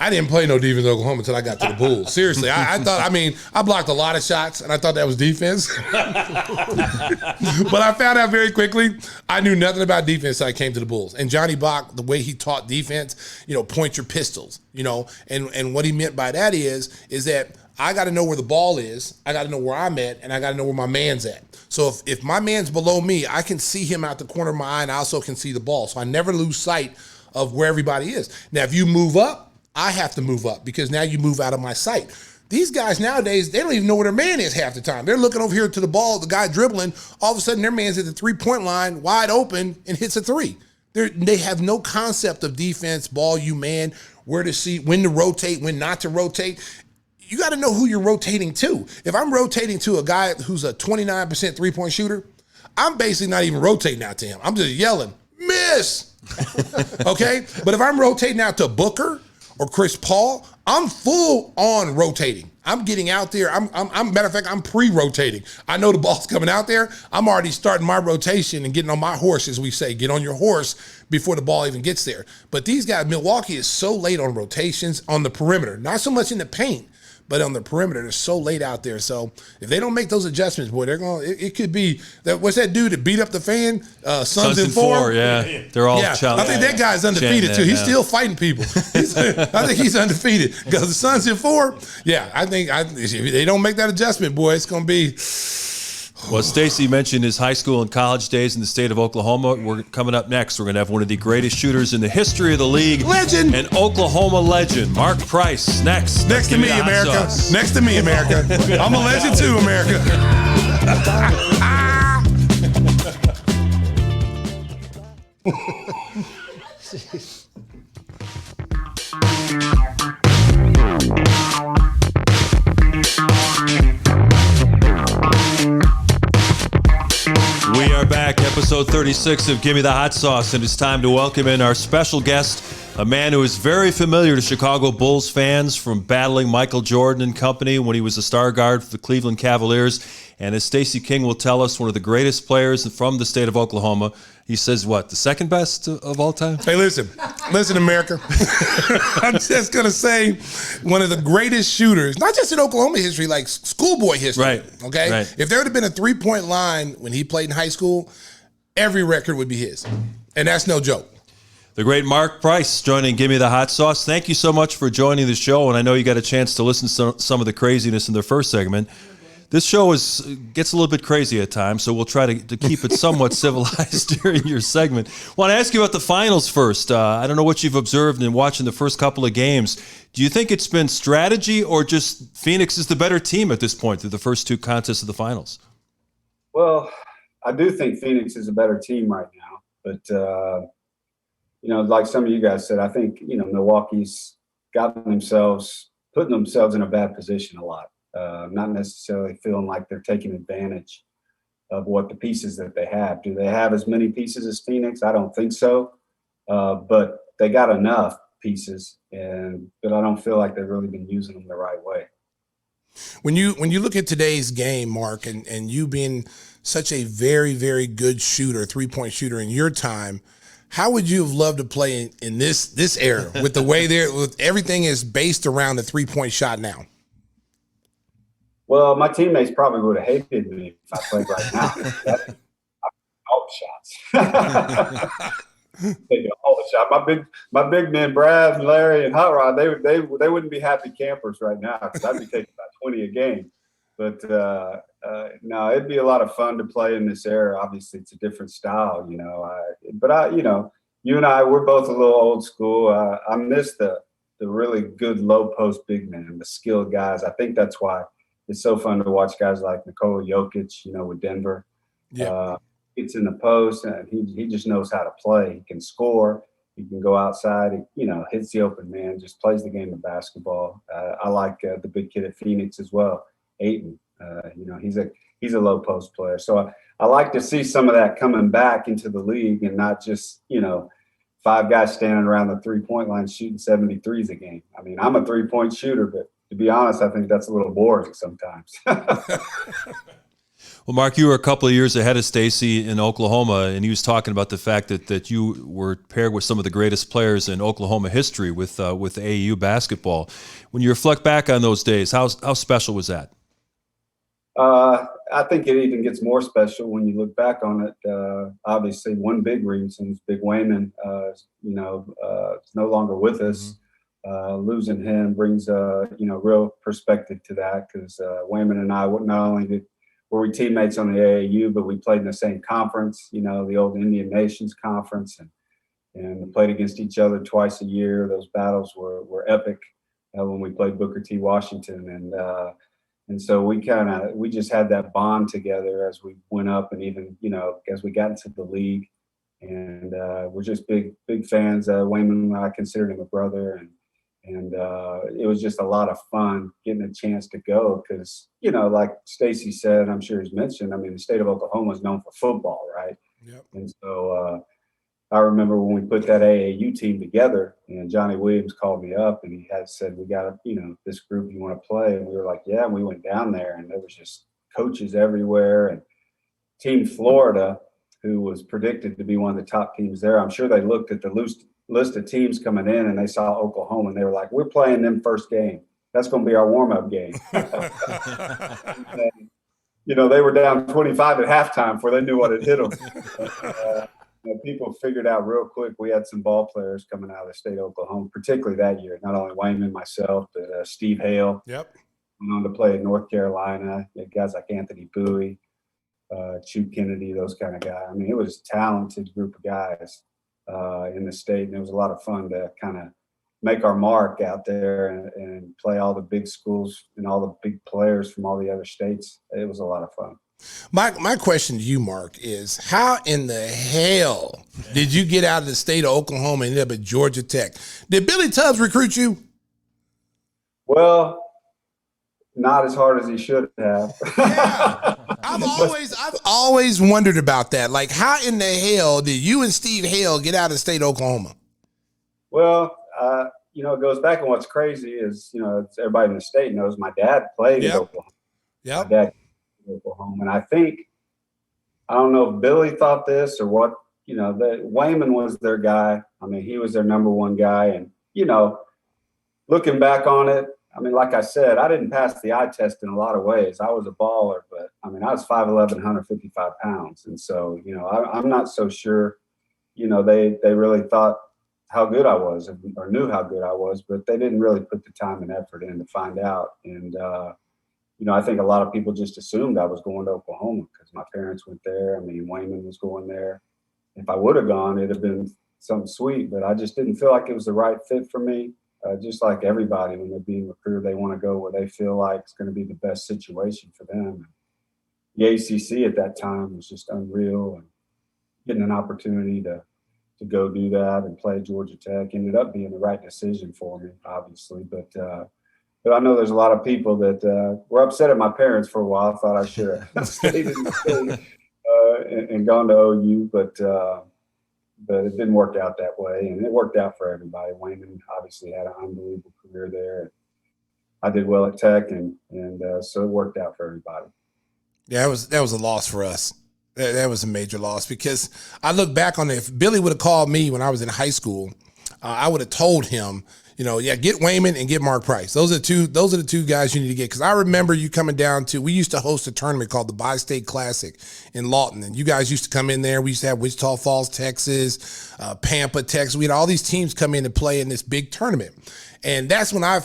I didn't play no defense in Oklahoma until I got to the Bulls. Seriously, I thought, I blocked a lot of shots, and I thought that was defense. But I found out very quickly I knew nothing about defense until I came to the Bulls. And Johnny Bach, the way he taught defense, point your pistols, and what he meant by that is that I got to know where the ball is, I got to know where I'm at, and I got to know where my man's at. So if my man's below me, I can see him out the corner of my eye, and I also can see the ball. So I never lose sight of where everybody is. Now, if you move up, I have to move up because now you move out of my sight. These guys nowadays, they don't even know where their man is half the time. They're looking over here to the ball, the guy dribbling. All of a sudden, their man's at the three-point line, wide open, and hits a three. They have no concept of defense, ball, you man, where to see, when to rotate, when not to rotate. You got to know who you're rotating to. If I'm rotating to a guy who's a 29% three-point shooter, I'm basically not even rotating out to him. I'm just yelling, miss. Okay? But if I'm rotating out to Booker or Chris Paul, I'm full on rotating. I'm getting out there. I'm matter of fact, I'm pre-rotating. I know the ball's coming out there. I'm already starting my rotation and getting on my horse, as we say. Get on your horse before the ball even gets there. But these guys, Milwaukee is so late on rotations on the perimeter. Not so much in the paint, but on the perimeter, they're so late out there. So if they don't make those adjustments, boy, they're going. It could be that. What's that dude that beat up the fan? Suns in four. Yeah, they're all. Yeah, I think that guy's undefeated too. He's still fighting people. I think he's undefeated because the Suns in four. Yeah, I think if they don't make that adjustment, boy, it's going to be. Well, Stacey mentioned his high school and college days in the state of Oklahoma. We're coming up next. We're going to have one of the greatest shooters in the history of the league. Legend. An Oklahoma legend, Mark Price. Next to me, America. Next to me, America. I'm a legend too, America. We are back, episode 36 of Gimme the Hot Sauce, and it's time to welcome in our special guest, a man who is very familiar to Chicago Bulls fans from battling Michael Jordan and company when he was a star guard for the Cleveland Cavaliers. And as Stacey King will tell us, one of the greatest players from the state of Oklahoma. He says, what, the second best of all time? Hey, listen, America. I'm just going to say one of the greatest shooters, not just in Oklahoma history, like schoolboy history. Right. Okay? Right. If there would have been a three-point line when he played in high school, every record would be his. And that's no joke. The great Mark Price joining Gimme the Hot Sauce. Thank you so much for joining the show, and I know you got a chance to listen to some of the craziness in the first segment. This show gets a little bit crazy at times, so we'll try to keep it somewhat civilized during your segment. I want to ask you about the finals first. I don't know what you've observed in watching the first couple of games. Do you think it's been strategy or just Phoenix is the better team at this point through the first two contests of the finals? Well, I do think Phoenix is a better team right now. But, like some of you guys said, I think, Milwaukee's putting themselves in a bad position a lot. Not necessarily feeling like they're taking advantage of what the pieces that they have. Do they have as many pieces as Phoenix? I don't think so. But they got enough pieces, but I don't feel like they've really been using them the right way. When you look at today's game, Mark, and you being such a very, very good shooter, three-point shooter in your time, how would you have loved to play in this era with the way everything is based around the three-point shot now? Well, my teammates probably would have hated me if I played right now. All the shots. Taking all the shots. My big men, Brad and Larry and Hot Rod, they wouldn't be happy campers right now because I'd be taking about 20 a game. But no, it'd be a lot of fun to play in this era. Obviously, it's a different style, But you and I, we're both a little old school. I miss the really good low post big men, the skilled guys. I think that's why it's so fun to watch guys like Nikola Jokic, with Denver. Yeah. Gets in the post, and he just knows how to play. He can score. He can go outside. He, hits the open man, just plays the game of basketball. I like the big kid at Phoenix as well, Ayton. He's a low post player. So I like to see some of that coming back into the league and not just, 5 guys standing around the 3-point line shooting 73s a game. I mean, I'm a 3-point shooter, but to be honest, I think that's a little boring sometimes. Well, Mark, you were a couple of years ahead of Stacey in Oklahoma, and he was talking about the fact that you were paired with some of the greatest players in Oklahoma history with AAU basketball. When you reflect back on those days, how special was that? I think it even gets more special when you look back on it. Obviously, one big reason is Big Wayman, is no longer with us. Losing him brings real perspective to that, because Wayman and I not only were we teammates on the AAU, but we played in the same conference, the old Indian Nations conference, and we played against each other twice a year. Those battles were epic when we played Booker T. Washington, and so we just had that bond together as we went up, and even as we got into the league, and we're just big fans. Wayman, I considered him a brother, and it was just a lot of fun getting a chance to go, because like Stacey said, I'm sure he's mentioned, I mean, the state of Oklahoma is known for football, right? Yep. And so I remember when we put that AAU team together, and Johnny Williams called me up, and he had said, we got this group you want to play, and we were like, yeah. And we went down there, and there was just coaches everywhere, and Team Florida, who was predicted to be one of the top teams there, I'm sure they looked at the list of teams coming in, and they saw Oklahoma, and they were like, we're playing them first game. That's going to be our warm-up game. And, they were down 25 at halftime before they knew what had hit them. People figured out real quick we had some ball players coming out of the state of Oklahoma, particularly that year. Not only Wayman, myself, but Steve Hale. Yep. Went on to play in North Carolina. You had guys like Anthony Bowie, Chew Kennedy, those kind of guys. I mean, it was a talented group of guys in the state, and it was a lot of fun to kind of make our mark out there and play all the big schools and all the big players from all the other states. It was a lot of fun. My question to you, Mark, is how in the hell did you get out of the state of Oklahoma and end up at Georgia Tech? Did Billy Tubbs recruit you? Well, not as hard as he should have. Yeah. I've always wondered about that. Like, how in the hell did you and Steve Hale get out of the state of Oklahoma? Well, it goes back, and what's crazy is, it's everybody in the state knows my dad played in Oklahoma. Yeah. My dad Oklahoma. And I don't know if Billy thought this or what, that Wayman was their guy. I mean, he was their number one guy. And, looking back on it, I mean, like I said, I didn't pass the eye test in a lot of ways. I was a baller, but I mean, I was 5'11", 155 pounds. And so, I'm not so sure, they really thought how good I was or knew how good I was, but they didn't really put the time and effort in to find out. And, I think a lot of people just assumed I was going to Oklahoma because my parents went there. I mean, Wayman was going there. If I would have gone, it'd have been something sweet, but I just didn't feel like it was the right fit for me. Just like everybody, when they're being recruited, they want to go where they feel like it's going to be the best situation for them. The ACC at that time was just unreal, and getting an opportunity to go do that and play Georgia Tech ended up being the right decision for me, obviously. But I know there's a lot of people that were upset at my parents for a while. I thought I should have stayed in the state and gone to OU, but it didn't work out that way, and it worked out for everybody. Wayman obviously had an unbelievable career there. I did well at Tech, and so it worked out for everybody. Yeah, that was a loss for us. That was a major loss, because I look back on it. If Billy would have called me when I was in high school, I would have told him, get Wayman and get Mark Price. Those are the two guys you need to get. Because I remember you coming down to, we used to host a tournament called the Bi-State Classic in Lawton, and you guys used to come in there. We used to have Wichita Falls, Texas, Pampa, Texas. We had all these teams come in and play in this big tournament, and that's when I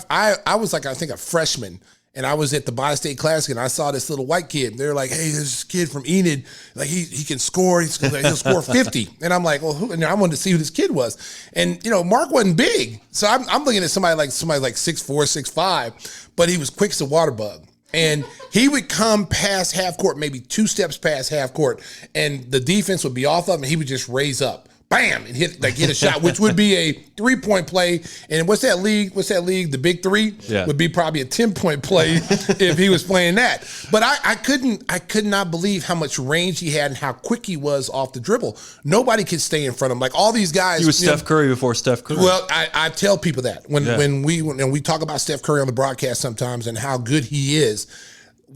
was like, I think a freshman. And I was at the Bi-State Classic, and I saw this little white kid. They're like, "Hey, this kid from Enid, like he can score. He'll score 50." And I'm like, "Well, and I wanted to see who this kid was." And Mark wasn't big, so I'm looking at somebody like 6'4", 6'5", but he was quick as a water bug. And he would come past half court, maybe 2 steps past half court, and the defense would be off of him, and he would just raise up. Bam, and hit a shot, which would be a 3-point play. And what's that league? The Big Three? Yeah. Would be probably a 10-point play if he was playing that. But I could not believe how much range he had and how quick he was off the dribble. Nobody could stay in front of him. Like all these guys. He was Steph Curry before Steph Curry. Well, I tell people that when we talk about Steph Curry on the broadcast sometimes and how good he is.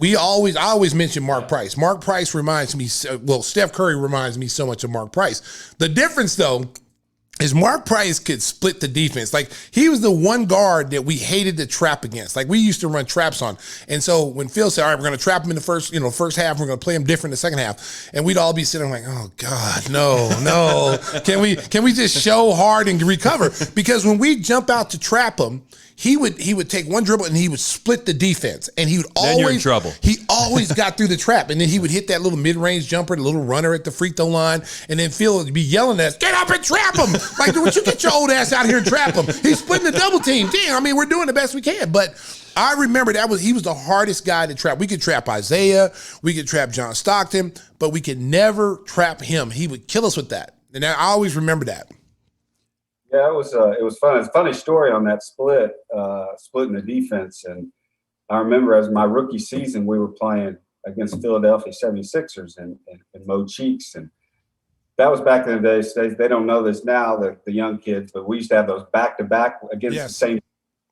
I always mention Mark Price. Mark Price reminds me, Steph Curry reminds me so much of Mark Price. The difference, though, is Mark Price could split the defense. Like, he was the one guard that we hated to trap against. Like, we used to run traps on. And so when Phil said, all right, we're going to trap him in the first half, we're going to play him different in the second half. And we'd all be sitting like, oh God, no. Can we just show hard and recover? Because when we jump out to trap him, he would take one dribble and he would split the defense, and he would always, then you're in trouble. He always got through the trap, and then he would hit that little mid-range jumper, the little runner at the free throw line, and then Phil would be yelling at us, get up and trap him. Like, would you get your old ass out here and trap him? He's splitting the double team. Damn, I mean, we're doing the best we can. But I remember he was the hardest guy to trap. We could trap Isaiah, we could trap John Stockton, but we could never trap him. He would kill us with that. And I always remember that. Yeah, it was fun. It's a funny story on that splitting the defense. And I remember as my rookie season, we were playing against Philadelphia 76ers and Mo Cheeks. And that was back in the day. They don't know this now, the young kids, but we used to have those back-to-back against the same.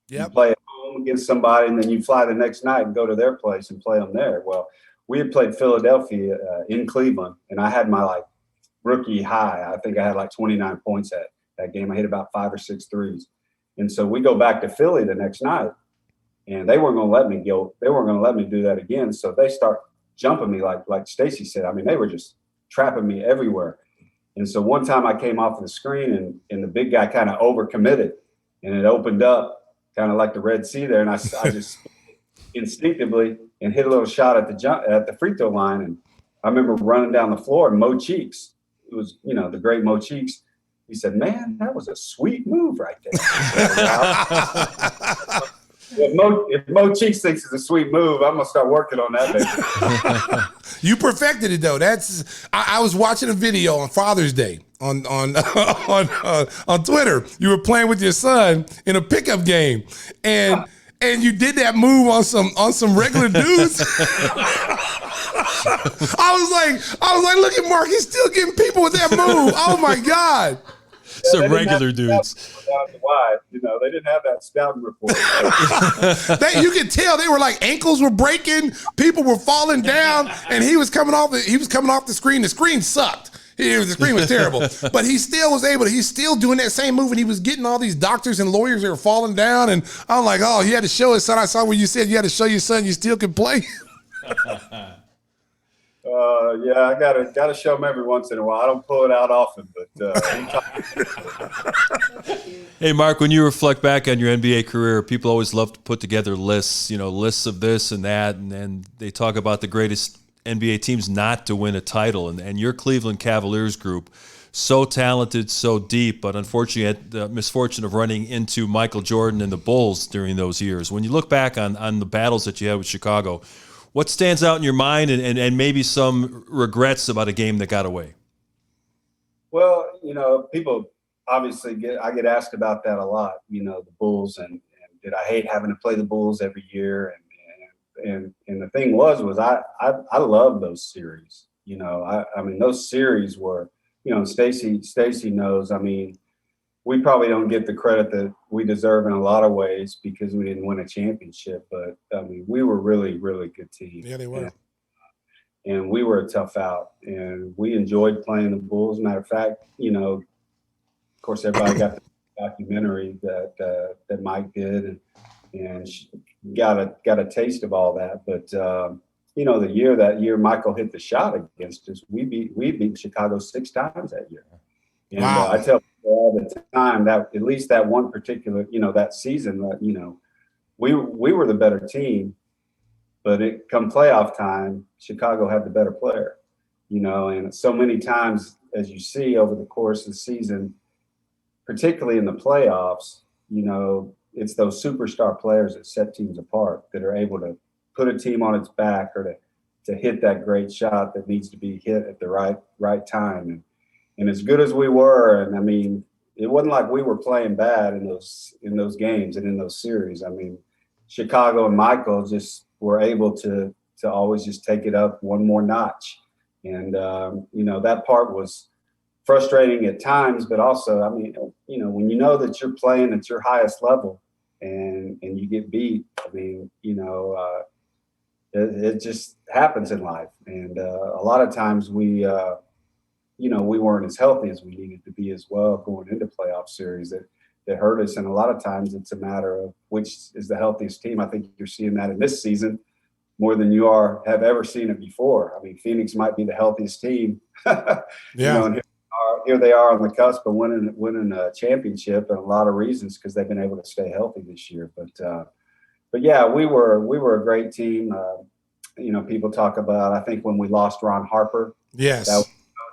Yep. You play at home against somebody, and then you fly the next night and go to their place and play them there. Well, we had played Philadelphia in Cleveland, and I had my rookie high. I think I had 29 points at that game. I hit about 5 or 6 threes. And so we go back to Philly the next night, and they weren't going to let me go. They weren't going to let me do that again. So they start jumping me like Stacey said. I mean, they were just trapping me everywhere. And so one time I came off the screen, and the big guy kind of overcommitted, and it opened up kind of like the Red Sea there. And I just instinctively and hit a little shot at the free throw line. And I remember running down the floor, and Mo Cheeks, it was, the great Mo Cheeks, he said, man, that was a sweet move right there. If Mo Cheeks thinks it's a sweet move, I'm going to start working on that. You perfected it, though. I was watching a video on Father's Day on Twitter. You were playing with your son in a pickup game, and you did that move on some regular dudes. I was like, look at Mark. He's still getting people with that move. Oh my God. Some regular dudes. They didn't have that scouting report. You could tell they were ankles were breaking, people were falling down, and he was coming off the screen. The screen sucked. The screen was terrible, but he still was he's still doing that same move, and he was getting all these doctors and lawyers that were falling down. And I'm like, oh, he had to show his son. I saw where you said you had to show your son you still can play. Yeah, I gotta show them every once in a while. I don't pull it out often, but. Hey, Mark, when you reflect back on your NBA career, people always love to put together lists, lists of this and that, and they talk about the greatest NBA teams not to win a title, and your Cleveland Cavaliers group, so talented, so deep, but unfortunately had the misfortune of running into Michael Jordan and the Bulls during those years. When you look back on the battles that you had with Chicago, what stands out in your mind and maybe some regrets about a game that got away? Well, people obviously I get asked about that a lot, the Bulls, and did I hate having to play the Bulls every year? And the thing was I love those series. I mean, those series were, Stacey knows, I mean, we probably don't get the credit that we deserve in a lot of ways because we didn't win a championship. But, I mean, we were really, really good team. Yeah, they were. And we were a tough out. And we enjoyed playing the Bulls. Matter of fact, of course, everybody got the documentary that Mike did and got a taste of all that. But, that year Michael hit the shot against us, we beat Chicago 6 times that year. And wow. I tell people all the time that at least that one particular, that season, we were the better team, but it come playoff time, Chicago had the better player, and so many times, as you see over the course of the season, particularly in the playoffs, it's those superstar players that set teams apart that are able to put a team on its back or to hit that great shot that needs to be hit at the right time. And as good as we were, and I mean, it wasn't like we were playing bad in those games and in those series. I mean, Chicago and Michael just were able to always just take it up one more notch. And, that part was frustrating at times, but also, I mean, when you know that you're playing at your highest level and you get beat, I mean, it just happens in life. And a lot of times we weren't as healthy as we needed to be as well going into playoff series that hurt us. And a lot of times it's a matter of which is the healthiest team. I think you're seeing that in this season more than you have ever seen it before. I mean, Phoenix might be the healthiest team. Yeah. And here they are on the cusp of winning a championship, and a lot of reasons because they've been able to stay healthy this year. But yeah, we were a great team. People talk about, I think when we lost Ron Harper, Yes.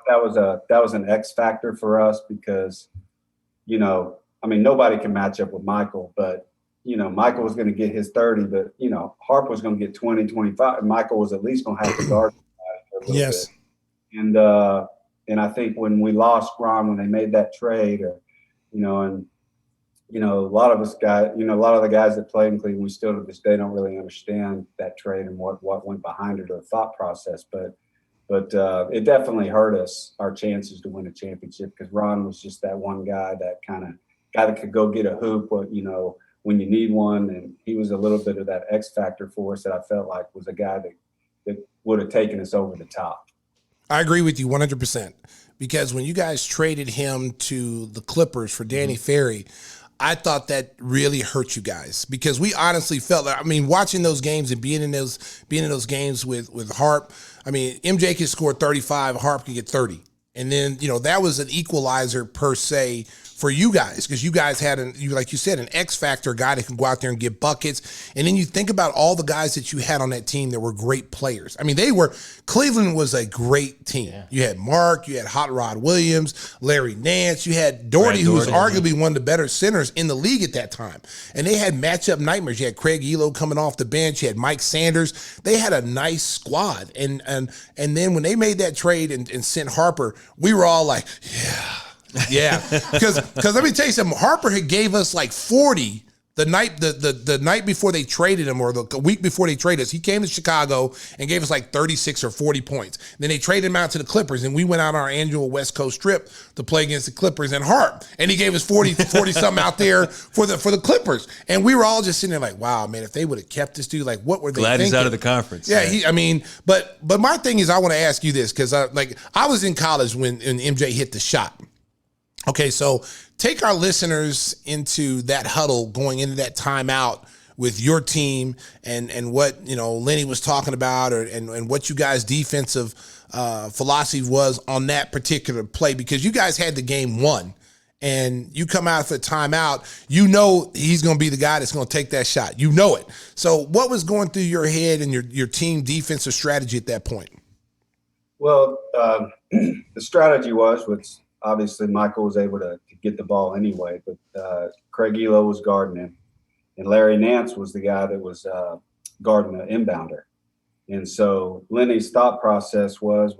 that was an X factor for us because, nobody can match up with Michael, but Michael was going to get his 30, but Harper was going to get 20, 25, and Michael was at least going to have to guard for a little Yes. bit. And I think when we lost Ron, when they made that trade, a lot of us guys, a lot of the guys that play in Cleveland, we still to this day don't really understand that trade and what went behind it or the thought process. But it definitely hurt us, our chances to win a championship, because Ron was just that one guy that could go get a hoop, when you need one. And he was a little bit of that X factor for us that I felt like was a guy that would have taken us over the top. I agree with you 100%, because when you guys traded him to the Clippers for Danny Ferry, I thought that really hurt you guys, because we honestly felt that, watching those games and being in those games with Harp, MJ could score 35, Harp could get 30. And then, that was an equalizer per se for you guys, because you guys had, like you said, an X factor guy that can go out there and get buckets. And then you think about all the guys that you had on that team that were great players. Cleveland was a great team. Yeah. You had Mark, you had Hot Rod Williams, Larry Nance, you had Doherty, who was arguably one of the better centers in the league at that time. And they had matchup nightmares. You had Craig Elo coming off the bench. You had Mike Sanders. They had a nice squad. And then when they made that trade and sent Harper, we were all like, yeah, because let me tell you something. Harper had gave us like 40 the night before they traded him, or the week before they traded us. He came to Chicago and gave us like 36 or 40 points. Then they traded him out to the Clippers, and we went out on our annual West Coast trip to play against the Clippers and Harp, and he gave us 40 something out there for the Clippers. And we were all just sitting there like, wow, man, if they would have kept this dude, like, what were they Glad thinking? He's out of the conference. Yeah, but my thing is, I want to ask you this, because I was in college when MJ hit the shot. Okay, so take our listeners into that huddle going into that timeout with your team and what Lenny was talking about, and what you guys' defensive philosophy was on that particular play, because you guys had the game won, and you come out for the timeout, he's going to be the guy that's going to take that shot. You know it. So what was going through your head and your team defensive strategy at that point? Well, the strategy was obviously Michael was able to get the ball anyway, but Craig Elo was guarding him, and Larry Nance was the guy that was guarding the inbounder. And so Lenny's thought process was,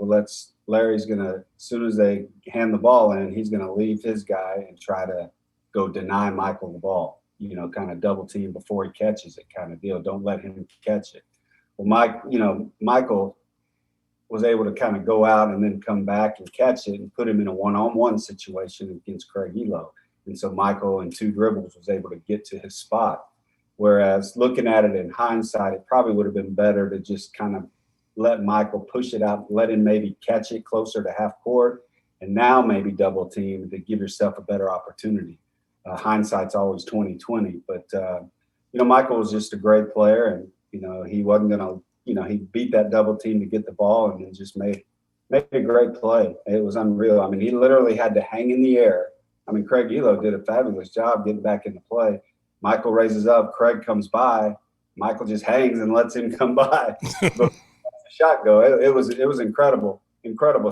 Larry's going to, as soon as they hand the ball in, he's going to leave his guy and try to go deny Michael the ball, kind of double team before he catches it kind of deal. Don't let him catch it. Well, Michael was able to kind of go out and then come back and catch it and put him in a one-on-one situation against Craig Elo. And so Michael, in 2 dribbles, was able to get to his spot. Whereas looking at it in hindsight, it probably would have been better to just kind of let Michael push it out, let him maybe catch it closer to half court, and now maybe double team to give yourself a better opportunity. Hindsight's always 20/20, but Michael was just a great player, and he wasn't going to. He beat that double team to get the ball and then just made a great play. It was unreal. He literally had to hang in the air. Craig Elo did a fabulous job getting back into play. Michael raises up, Craig comes by, Michael just hangs and lets him come by. But the shot go. It was incredible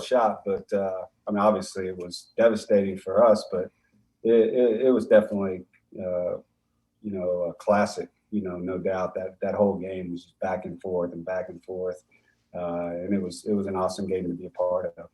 shot. But obviously it was devastating for us, but it was definitely a classic. No doubt that whole game was just back and forth, and it was an awesome game to be a part of.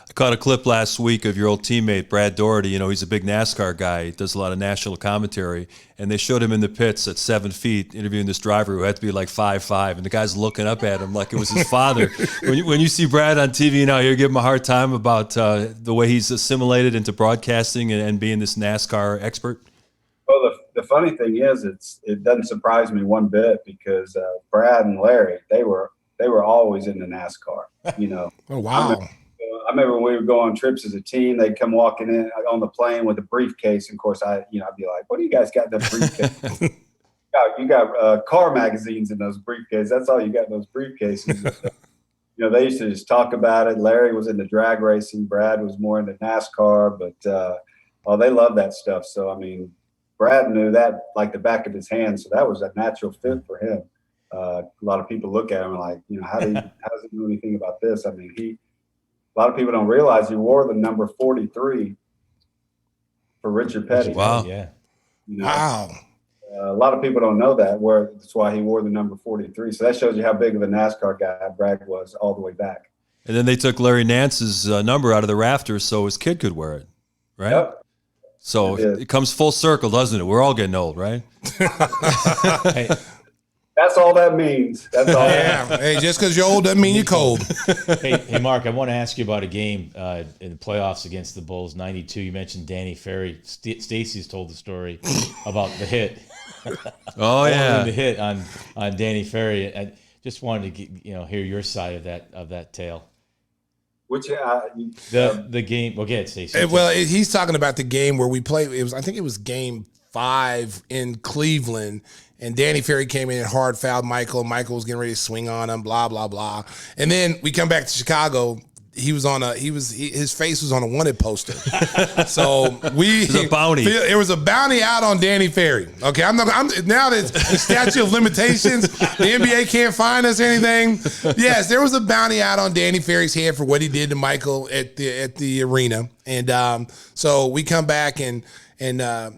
I caught a clip last week of your old teammate Brad Doherty. He's a big NASCAR guy. He does a lot of national commentary, and they showed him in the pits at 7 feet interviewing this driver who had to be like 5'5", and the guy's looking up at him like it was his father. When you see Brad on TV now, you give him a hard time about the way he's assimilated into broadcasting and being this NASCAR expert. Well, the the funny thing is, it doesn't surprise me one bit because Brad and Larry, they were always into NASCAR. You know. Oh wow. I remember when we would go on trips as a team, they'd come walking in on the plane with a briefcase. And of course, I'd be like, "What do you guys got in the briefcase?" You got car magazines in those briefcases. That's all you got in those briefcases. You know, they used to just talk about it. Larry was into drag racing. Brad was more into NASCAR, but they love that stuff. So, I mean, Brad knew that like the back of his hand. So that was a natural fit for him. A lot of people look at him like, you know, how does he know anything about this? I mean, a lot of people don't realize he wore the number 43 for Richard Petty. Wow. Yeah. You know? Wow. A lot of people don't know that. That's why he wore the number 43. So that shows you how big of a NASCAR guy Brad was all the way back. And then they took Larry Nance's number out of the rafters so his kid could wear it, right? Yep. So it comes full circle, doesn't it? We're all getting old, right? Hey, That's all that means. That's all. Yeah. Hey, just because you're old doesn't mean you're cold. hey, Mark, I want to ask you about a game in the playoffs against the Bulls, 92. You mentioned Danny Ferry. Stacey's told the story about the hit. Oh, yeah. The hit on Danny Ferry. I just wanted to hear your side of that tale. Which The game. Well, go ahead, Stacey. Well, he's talking about the game where we played. I think it was game 5 in Cleveland. And Danny Ferry came in and hard fouled Michael. Michael was getting ready to swing on him, blah, blah, blah. And then we come back to Chicago. His face was on a wanted poster. So it was a bounty. It was a bounty out on Danny Ferry. Okay, now that the statute of limitations, the NBA can't find us anything. Yes, there was a bounty out on Danny Ferry's head for what he did to Michael at the arena. And so we come back and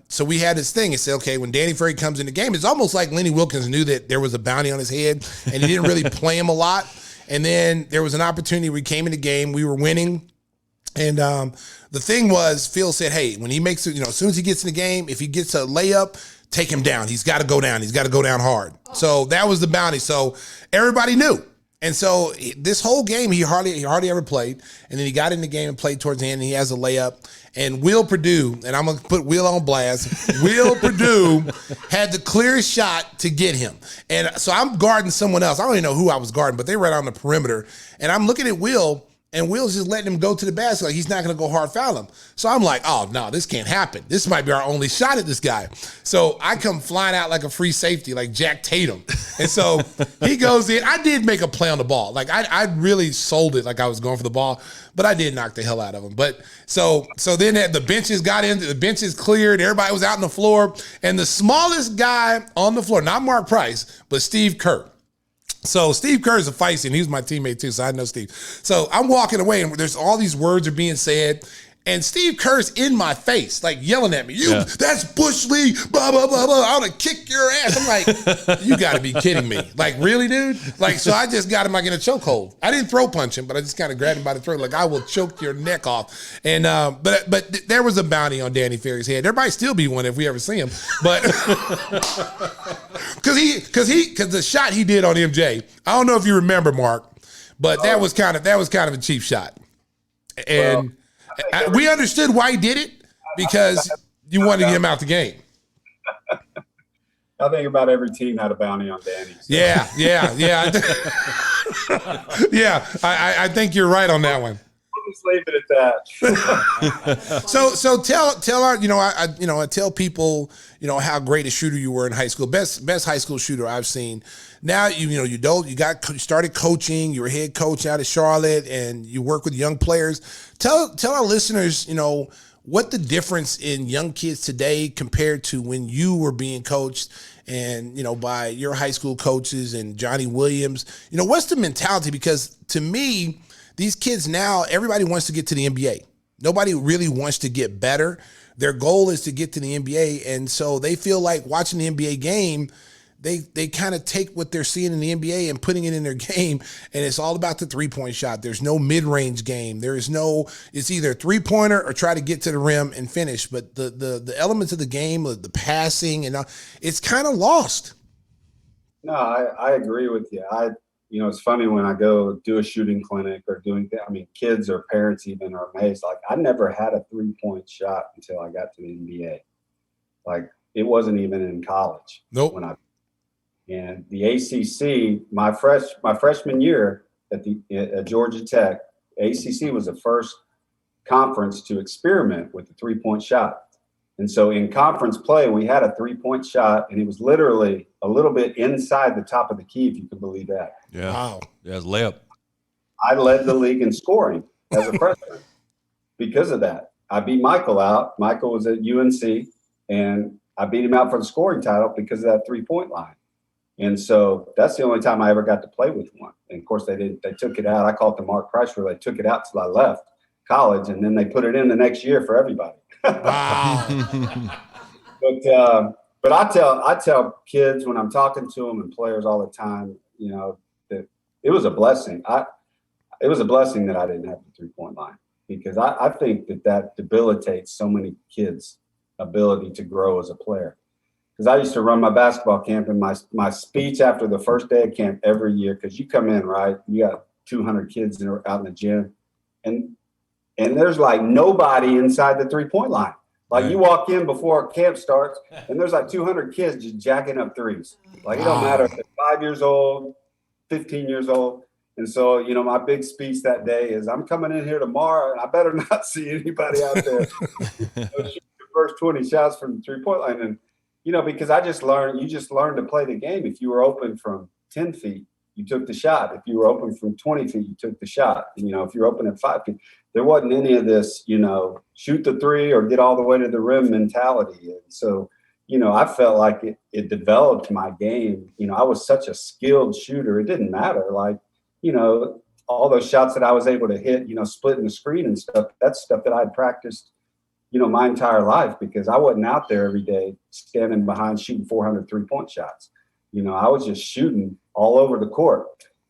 so we had this thing and said, okay, when Danny Ferry comes in the game, it's almost like Lenny Wilkins knew that there was a bounty on his head and he didn't really play him a lot. And then there was an opportunity. We came in the game. We were winning. And the thing was, Phil said, hey, when he makes it, as soon as he gets in the game, if he gets a layup, take him down. He's got to go down. He's got to go down hard. So that was the bounty. So everybody knew. And so this whole game, he hardly ever played. And then he got in the game and played towards the end, and he has a layup. And Will Perdue, and I'm going to put Will on blast, Will Perdue had the clearest shot to get him. And so I'm guarding someone else. I don't even know who I was guarding, but they were right on the perimeter. And I'm looking at Will, and Will's just letting him go to the basket. Like he's not going to go hard foul him. So I'm like, oh, no, this can't happen. This might be our only shot at this guy. So I come flying out like a free safety, like Jack Tatum. And so he goes in. I did make a play on the ball. Like I really sold it like I was going for the ball, but I did knock the hell out of him. But so then the benches got in, the benches cleared. Everybody was out on the floor. And the smallest guy on the floor, not Mark Price, but Steve Kerr. So Steve Kerr is a feisty, and he was my teammate too, so I know Steve. So I'm walking away, and there's all these words are being said, and Steve Kerr's in my face, like yelling at me, that's Bush League, blah, blah, blah, blah. I want to kick your ass. I'm like, you got to be kidding me. Like, really, dude? Like, so I just got him like in a chokehold. I didn't throw punch him, but I just kind of grabbed him by the throat, like, I will choke your neck off. And but there was a bounty on Danny Ferry's head. There might still be one if we ever see him. But because the shot he did on MJ, I don't know if you remember, Mark, but that was kind of a cheap shot. And we understood why he did it because you wanted to get him out the game. I think about every team had a bounty on Danny. So. Yeah. Yeah, I think you're right on that one. We'll just leave it at that. So tell our, I tell people, how great a shooter you were in high school. Best high school shooter I've seen. Now you started coaching. You were head coach out of Charlotte, and you work with young players. Tell our listeners, what the difference in young kids today compared to when you were being coached, and by your high school coaches and Johnny Williams. What's the mentality? Because to me, these kids now, everybody wants to get to the NBA. Nobody really wants to get better. Their goal is to get to the NBA, and so they feel like watching the NBA game. They kind of take what they're seeing in the NBA and putting it in their game, and it's all about the three-point shot. There's no mid-range game. It's either a three-pointer or try to get to the rim and finish. But the elements of the game, the passing, and it's kind of lost. No, I agree with you. It's funny when I go do a shooting clinic or kids or parents even are amazed. Like, I never had a three-point shot until I got to the NBA. Like, it wasn't even in college. Nope. And the ACC, my freshman year at Georgia Tech, ACC was the first conference to experiment with the 3-point shot. And so in conference play, we had a 3-point shot, and it was literally a little bit inside the top of the key, if you can believe that. Yeah. Wow. Yeah, it's layup. I led the league in scoring as a freshman because of that. I beat Michael out. Michael was at UNC, and I beat him out for the scoring title because of that 3-point line. And so that's the only time I ever got to play with one. And of course, they took it out. I call it the Mark Price rule. They took it out till I left college, and then they put it in the next year for everybody. Wow. But I tell kids when I'm talking to them and players all the time, you know, that it was a blessing. It was a blessing that I didn't have the 3-point line, because I think that debilitates so many kids' ability to grow as a player. Because I used to run my basketball camp, and my speech after the first day of camp every year, because you come in, right, you got 200 kids that are out in the gym, and there's like nobody inside the 3-point line. Like, you walk in before camp starts, and there's like 200 kids just jacking up threes. Like, it don't matter if they're 5 years old, 15 years old. And so, you know, my big speech that day is, I'm coming in here tomorrow, and I better not see anybody out there shoot the first 20 shots from the 3-point line. And, you know, because you just learned to play the game. If you were open from 10 feet, you took the shot. If you were open from 20 feet, you took the shot. You know, if you're open at 5 feet, there wasn't any of this, you know, shoot the three or get all the way to the rim mentality. And so, you know, I felt like it developed my game. You know, I was such a skilled shooter. It didn't matter. Like, you know, all those shots that I was able to hit, you know, splitting the screen and stuff, that's stuff that I'd practiced, you know, my entire life, because I wasn't out there every day standing behind shooting 400 3-point shots. You know, I was just shooting all over the court.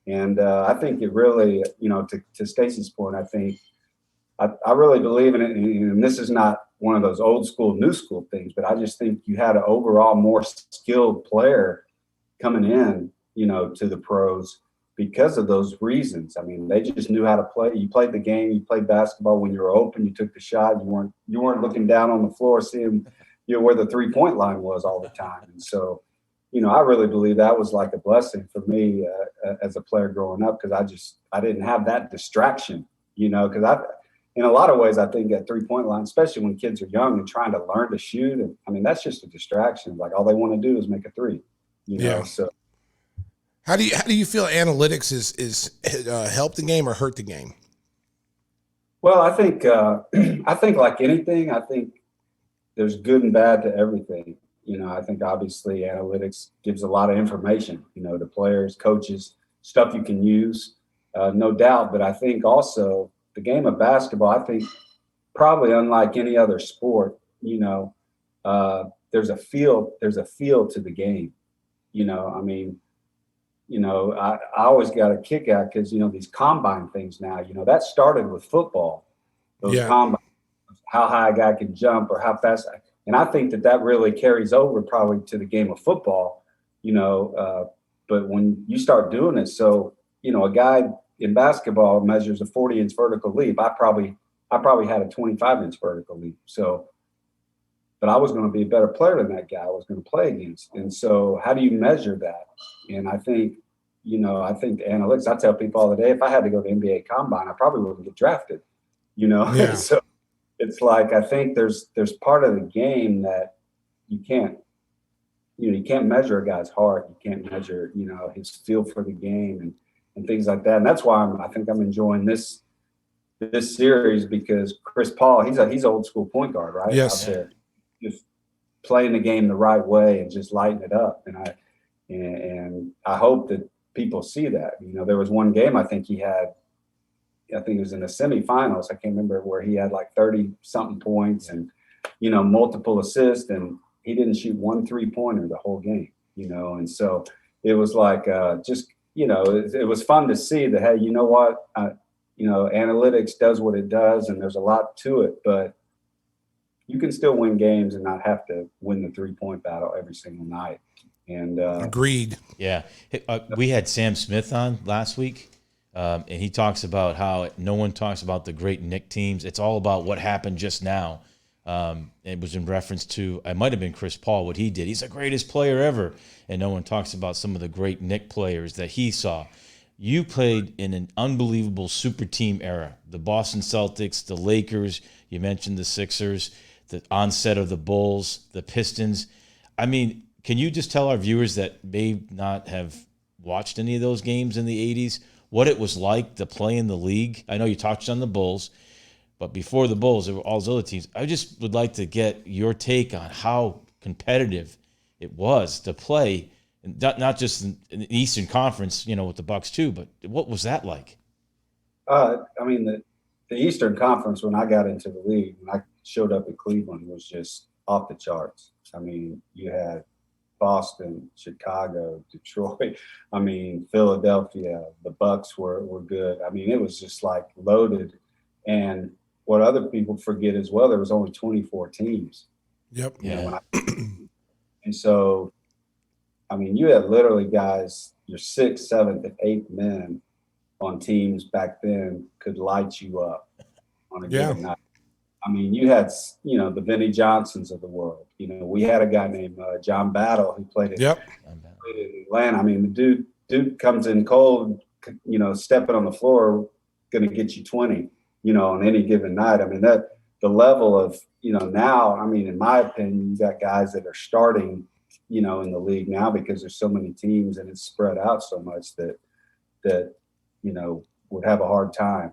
And I think it really, you know, to Stacey's point, I think I really believe in it. And this is not one of those old school, new school things, but I just think you had an overall more skilled player coming in, you know, to the pros because of those reasons. I mean, they just knew how to play. You played the game. You played basketball when you were open. You took the shot. You weren't looking down on the floor seeing, you know, where the 3-point line was all the time. And so, you know, I really believe that was like a blessing for me as a player growing up, because I didn't have that distraction, you know, because in a lot of ways, I think at 3-point line, especially when kids are young and trying to learn to shoot, and I mean, that's just a distraction. Like, all they want to do is make a three, you know. So how do you feel analytics is help the game or hurt the game? Well, I think like anything, I think there's good and bad to everything. You know, I think obviously analytics gives a lot of information, you know, to players, coaches, stuff you can use, no doubt. But I think also the game of basketball, I think probably unlike any other sport, you know, there's a feel to the game. You know, I mean, you know, I always got a kick out because, you know, these combine things now, you know, that started with football. Those combine, how high a guy can jump or how fast. And I think that really carries over probably to the game of football, you know, but when you start doing it, so, you know, a guy in basketball measures a 40-inch vertical leap. I probably had a 25-inch vertical leap. So, but I was going to be a better player than that guy I was going to play against. And so how do you measure that? And I think, you know, the analytics, I tell people all the day, if I had to go to the NBA combine, I probably wouldn't get drafted, you know? Yeah. So it's like, I think there's part of the game that you can't measure a guy's heart. You can't measure, you know, his feel for the game and things like that. And that's why I think I'm enjoying this series, because Chris Paul, he's old school point guard, right? Yes. Out there, just playing the game the right way and just lighting it up. And I hope that people see that. You know, there was one game I think it was in the semifinals. I can't remember, where he had like 30 something points and, you know, multiple assists, and he didn't shoot one 3-pointer the whole game, you know? And so it was like, just, you know, it was fun to see that, hey, you know what, you know, analytics does what it does, and there's a lot to it, but you can still win games and not have to win the 3-point battle every single night. And agreed. Yeah. We had Sam Smith on last week, and he talks about how no one talks about the great Knick teams. It's all about what happened just now. It was in reference to, it might have been Chris Paul, what he did. He's the greatest player ever. And no one talks about some of the great Knick players that he saw. You played in an unbelievable super team era. The Boston Celtics, the Lakers, you mentioned the Sixers, the onset of the Bulls, the Pistons. I mean, can you just tell our viewers that may not have watched any of those games in the 80s, what it was like to play in the league? I know you touched on the Bulls, but before the Bulls, there were all those other teams. I just would like to get your take on how competitive it was to play, not just in the Eastern Conference, with the Bucks too, but what was that like? I mean, the Eastern Conference, when I got into the league, when I showed up in Cleveland, was just off the charts. I mean, you had Boston, Chicago, Detroit, Philadelphia. The Bucks were good. I mean, it was just like loaded. And what other people forget as well, there was only 24 teams. Yep. And so, I mean, you had literally guys, your 6th, 7th, and 8th men on teams back then could light you up on a given night. I mean, you had, the Vinnie Johnsons of the world. We had a guy named John Battle who played in Atlanta. I mean, the dude comes in cold, stepping on the floor, going to get you 20, on any given night. I mean, that the level of, now, I mean, in my opinion, you got guys that are starting, in the league now because there's so many teams and it's spread out so much that would have a hard time,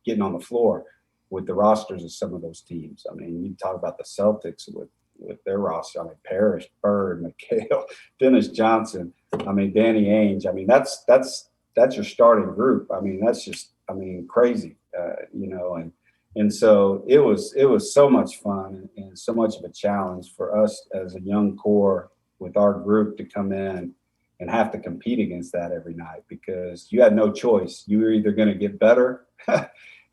getting on the floor with the rosters of some of those teams. I mean, you talk about the Celtics with their roster. I mean, Parrish, Bird, McHale, Dennis Johnson. I mean, Danny Ainge. I mean, that's your starting group. I mean, that's just, crazy, and so it was so much fun and so much of a challenge for us as a young core with our group to come in and have to compete against that every night because you had no choice. You were either going to get better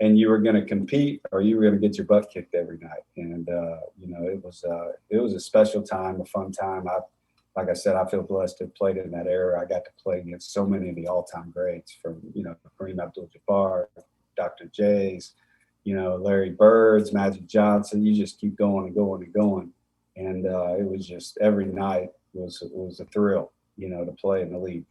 and you were going to compete or you were going to get your butt kicked every night. And, it was a special time, a fun time. Like I said, I feel blessed to have played in that era. I got to play against so many of the all-time greats from, Kareem Abdul-Jabbar, Dr. J's, Larry Birds, Magic Johnson. You just keep going and going and going. And it was just every night was a thrill, to play in the league.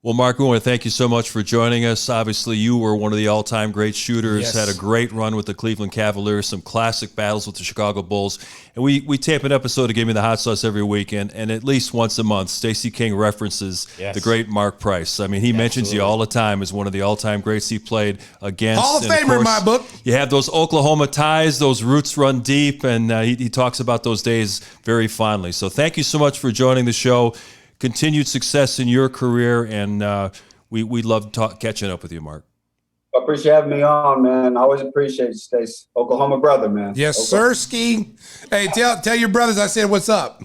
Well, Mark, we want to thank you so much for joining us. Obviously, you were one of the all-time great shooters, Yes. had a great run with the Cleveland Cavaliers, some classic battles with the Chicago Bulls. And we tape an episode of Give Me the Hot Sauce every weekend, and at least once a month, Stacey King references the great Mark Price. I mean, he mentions you all the time as one of the all-time greats he played against. Hall of And Famer in my book. You have those Oklahoma ties, those roots run deep, and he talks about those days very fondly. So thank you so much for joining the show. Continued success in your career, and we love catching up with you, Mark. I appreciate having me on, man. I always appreciate you, Stacey. Oklahoma brother, man. Yes, sir, Ski. Hey, tell your brothers I said what's up.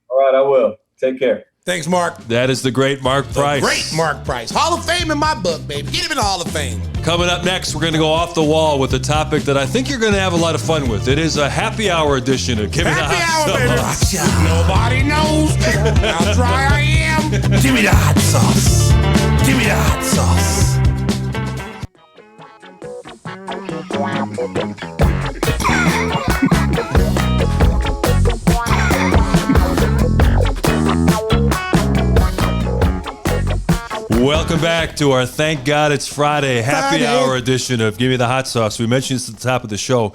All right, I will. Take care. Thanks, Mark. That is the great Mark Price. Great Mark Price. Hall of Fame in my book, baby. Get him in the Hall of Fame. Coming up next, we're going to go off the wall with a topic that I think you're going to have a lot of fun with. It is a happy hour edition of Give Me the Hot Happy Sauce. hour, baby. Nobody knows how dry I am. Give me the hot sauce. Give me the hot sauce. Welcome back to our Thank God It's Friday happy hour edition of Give Me the Hot Sauce. We mentioned this at the top of the show.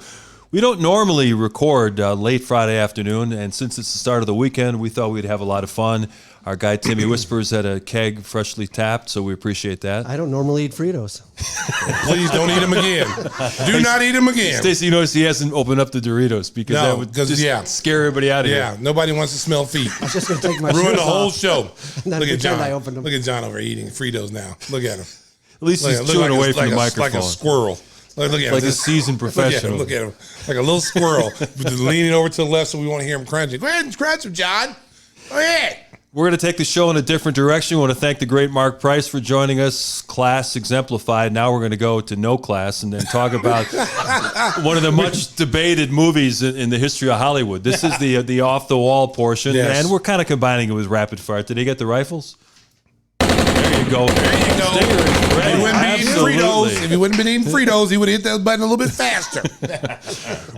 We don't normally record late Friday afternoon, and since it's the start of the weekend, we thought we'd have a lot of fun. Our guy Timmy Whispers had a keg freshly tapped, so we appreciate that. I don't normally eat Fritos. Please don't eat them again. Do not eat them again. Stacey, you notice he hasn't opened up the Doritos because that would just scare everybody out of here. Yeah, nobody wants to smell feet. I was just going to take my Ruin shoes the whole off. show. Not Look at pretend John. I opened them. Look at John over eating Fritos now. Look at him. At least he's chewing away from the microphone. Like a squirrel. Look at him. Like a seasoned professional. Look at him. Like a little squirrel. Leaning over to the left so we won't hear him crunching. Go ahead and scratch him, John. Go ahead. We're going to take the show in a different direction. We want to thank the great Mark Price for joining us. Class exemplified. Now we're going to go to no class and then talk about one of the much debated movies in the history of Hollywood. This is the off-the-wall portion, Yes. and we're kind of combining it with rapid fire. Did they get the rifles? There you you go. There you go. Stinger is ready. He wouldn't be eating Absolutely. Fritos. If he wouldn't been eating Fritos, he would have hit that button a little bit faster.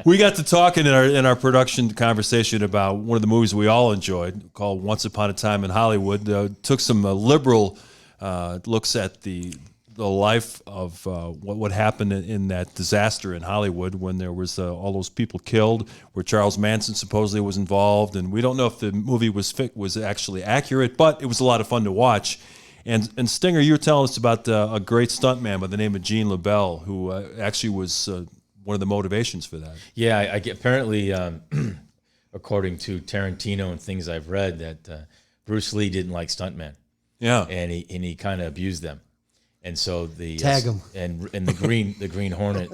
We got to talking in our production conversation about one of the movies we all enjoyed called Once Upon a Time in Hollywood. Took some liberal looks at the life of what happened in that disaster in Hollywood when there was all those people killed, where Charles Manson supposedly was involved, and we don't know if the movie was actually accurate, but it was a lot of fun to watch. And Stinger, you were telling us about a great stuntman by the name of Gene LaBelle, who actually was one of the motivations for that. Yeah, I get, apparently, according to Tarantino and things I've read, that Bruce Lee didn't like stuntmen. Yeah, and he kind of abused them. And so Tag him. And the Green Hornet,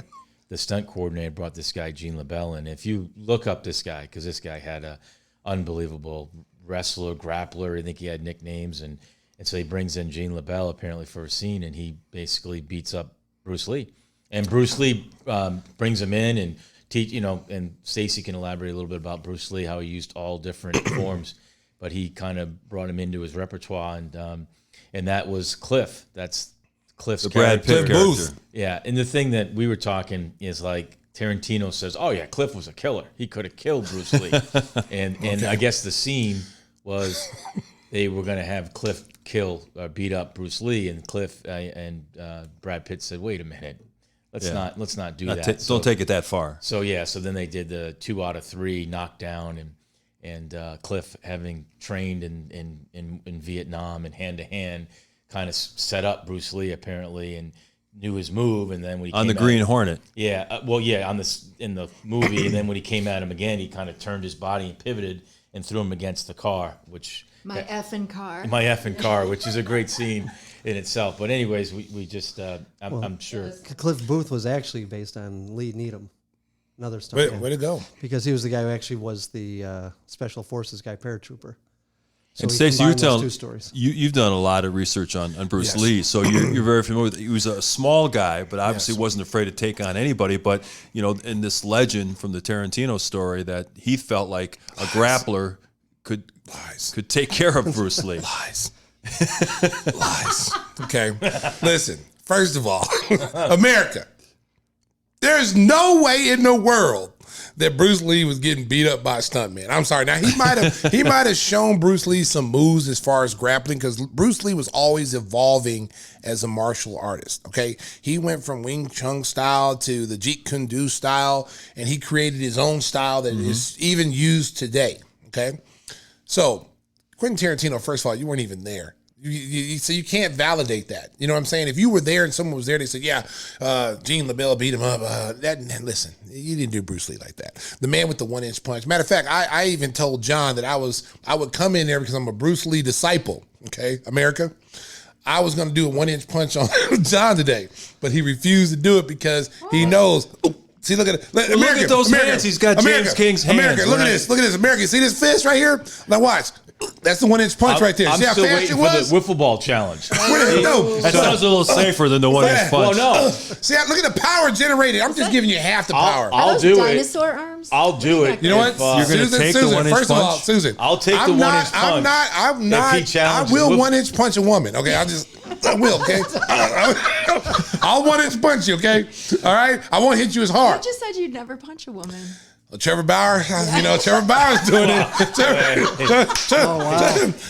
the stunt coordinator, brought this guy Gene LaBelle. And if you look up this guy, because this guy had a unbelievable wrestler, grappler, I think he had nicknames, and so he brings in Gene LaBelle apparently for a scene, and he basically beats up Bruce Lee. And Bruce Lee brings him in and and Stacey can elaborate a little bit about Bruce Lee, how he used all different forms, but he kind of brought him into his repertoire, and that was Cliff. That's Cliff's the Brad Pitt character. Yeah, and the thing that we were talking is like Tarantino says, "Oh yeah, Cliff was a killer. He could have killed Bruce Lee." and I guess the scene was they were going to have Cliff beat up Bruce Lee, and Cliff and Brad Pitt said, "Wait a minute, let's not do that. Don't take it that far." So then they did the 2 out of 3 knockdown, and Cliff, having trained in Vietnam and hand to hand, kind of set up Bruce Lee apparently and knew his move, and then when he on came the Green at, Hornet. Yeah, on this in the movie, and then when he came at him again, he kind of turned his body and pivoted and threw him against the car, which My effing car, which is a great scene in itself. But anyways, we just I'm sure Cliff Booth was actually based on Lee Needham, another stuntman. Way to go. Because he was the guy who actually was the Special Forces guy, paratrooper. So And Stacey, you're telling two stories. you've done a lot of research on Bruce Lee, so you're very familiar with it. He was a small guy, but obviously wasn't afraid to take on anybody. But in this legend from the Tarantino story, that he felt like a grappler could take care of Bruce Lee. Lies. Lies. Okay. Listen, first of all, America, there's no way in the world that Bruce Lee was getting beat up by a stuntman. I'm sorry. Now he might have shown Bruce Lee some moves as far as grappling, because Bruce Lee was always evolving as a martial artist. Okay, he went from Wing Chun style to the Jeet Kune Do style, and he created his own style that is even used today. Okay, so Quentin Tarantino, first of all, you weren't even there. So you can't validate that. You know what I'm saying? If you were there and someone was there, they said, Gene LaBelle beat him up. Listen, you didn't do Bruce Lee like that. The man with the 1-inch punch. Matter of fact, I even told John that I would come in there because I'm a Bruce Lee disciple. Okay, America. I was going to do a 1-inch punch on John today, but he refused to do it because he knows. See, look at it. Look at those hands. He's got James King's hands. America, look at this. Look at this. America, see this fist right here? Now watch. That's the 1-inch punch right there. I'm See how still fast waiting it was? for the wiffle ball challenge. That sounds a little safer than the 1-inch punch. Well, no. See, look at the power generated. I'm just giving you half the power. I'll those do dinosaur arms? I'll do it. You know what? You're going to take the 1-inch First of all, punch? Susan. I'll take the 1-inch punch. I'm not. I will 1-inch punch a woman. Okay, I will. Okay, I'll 1-inch punch you. Okay, all right. I won't hit you as You hard. just said you'd never punch a woman. Trevor Bauer, Trevor Bauer's doing it.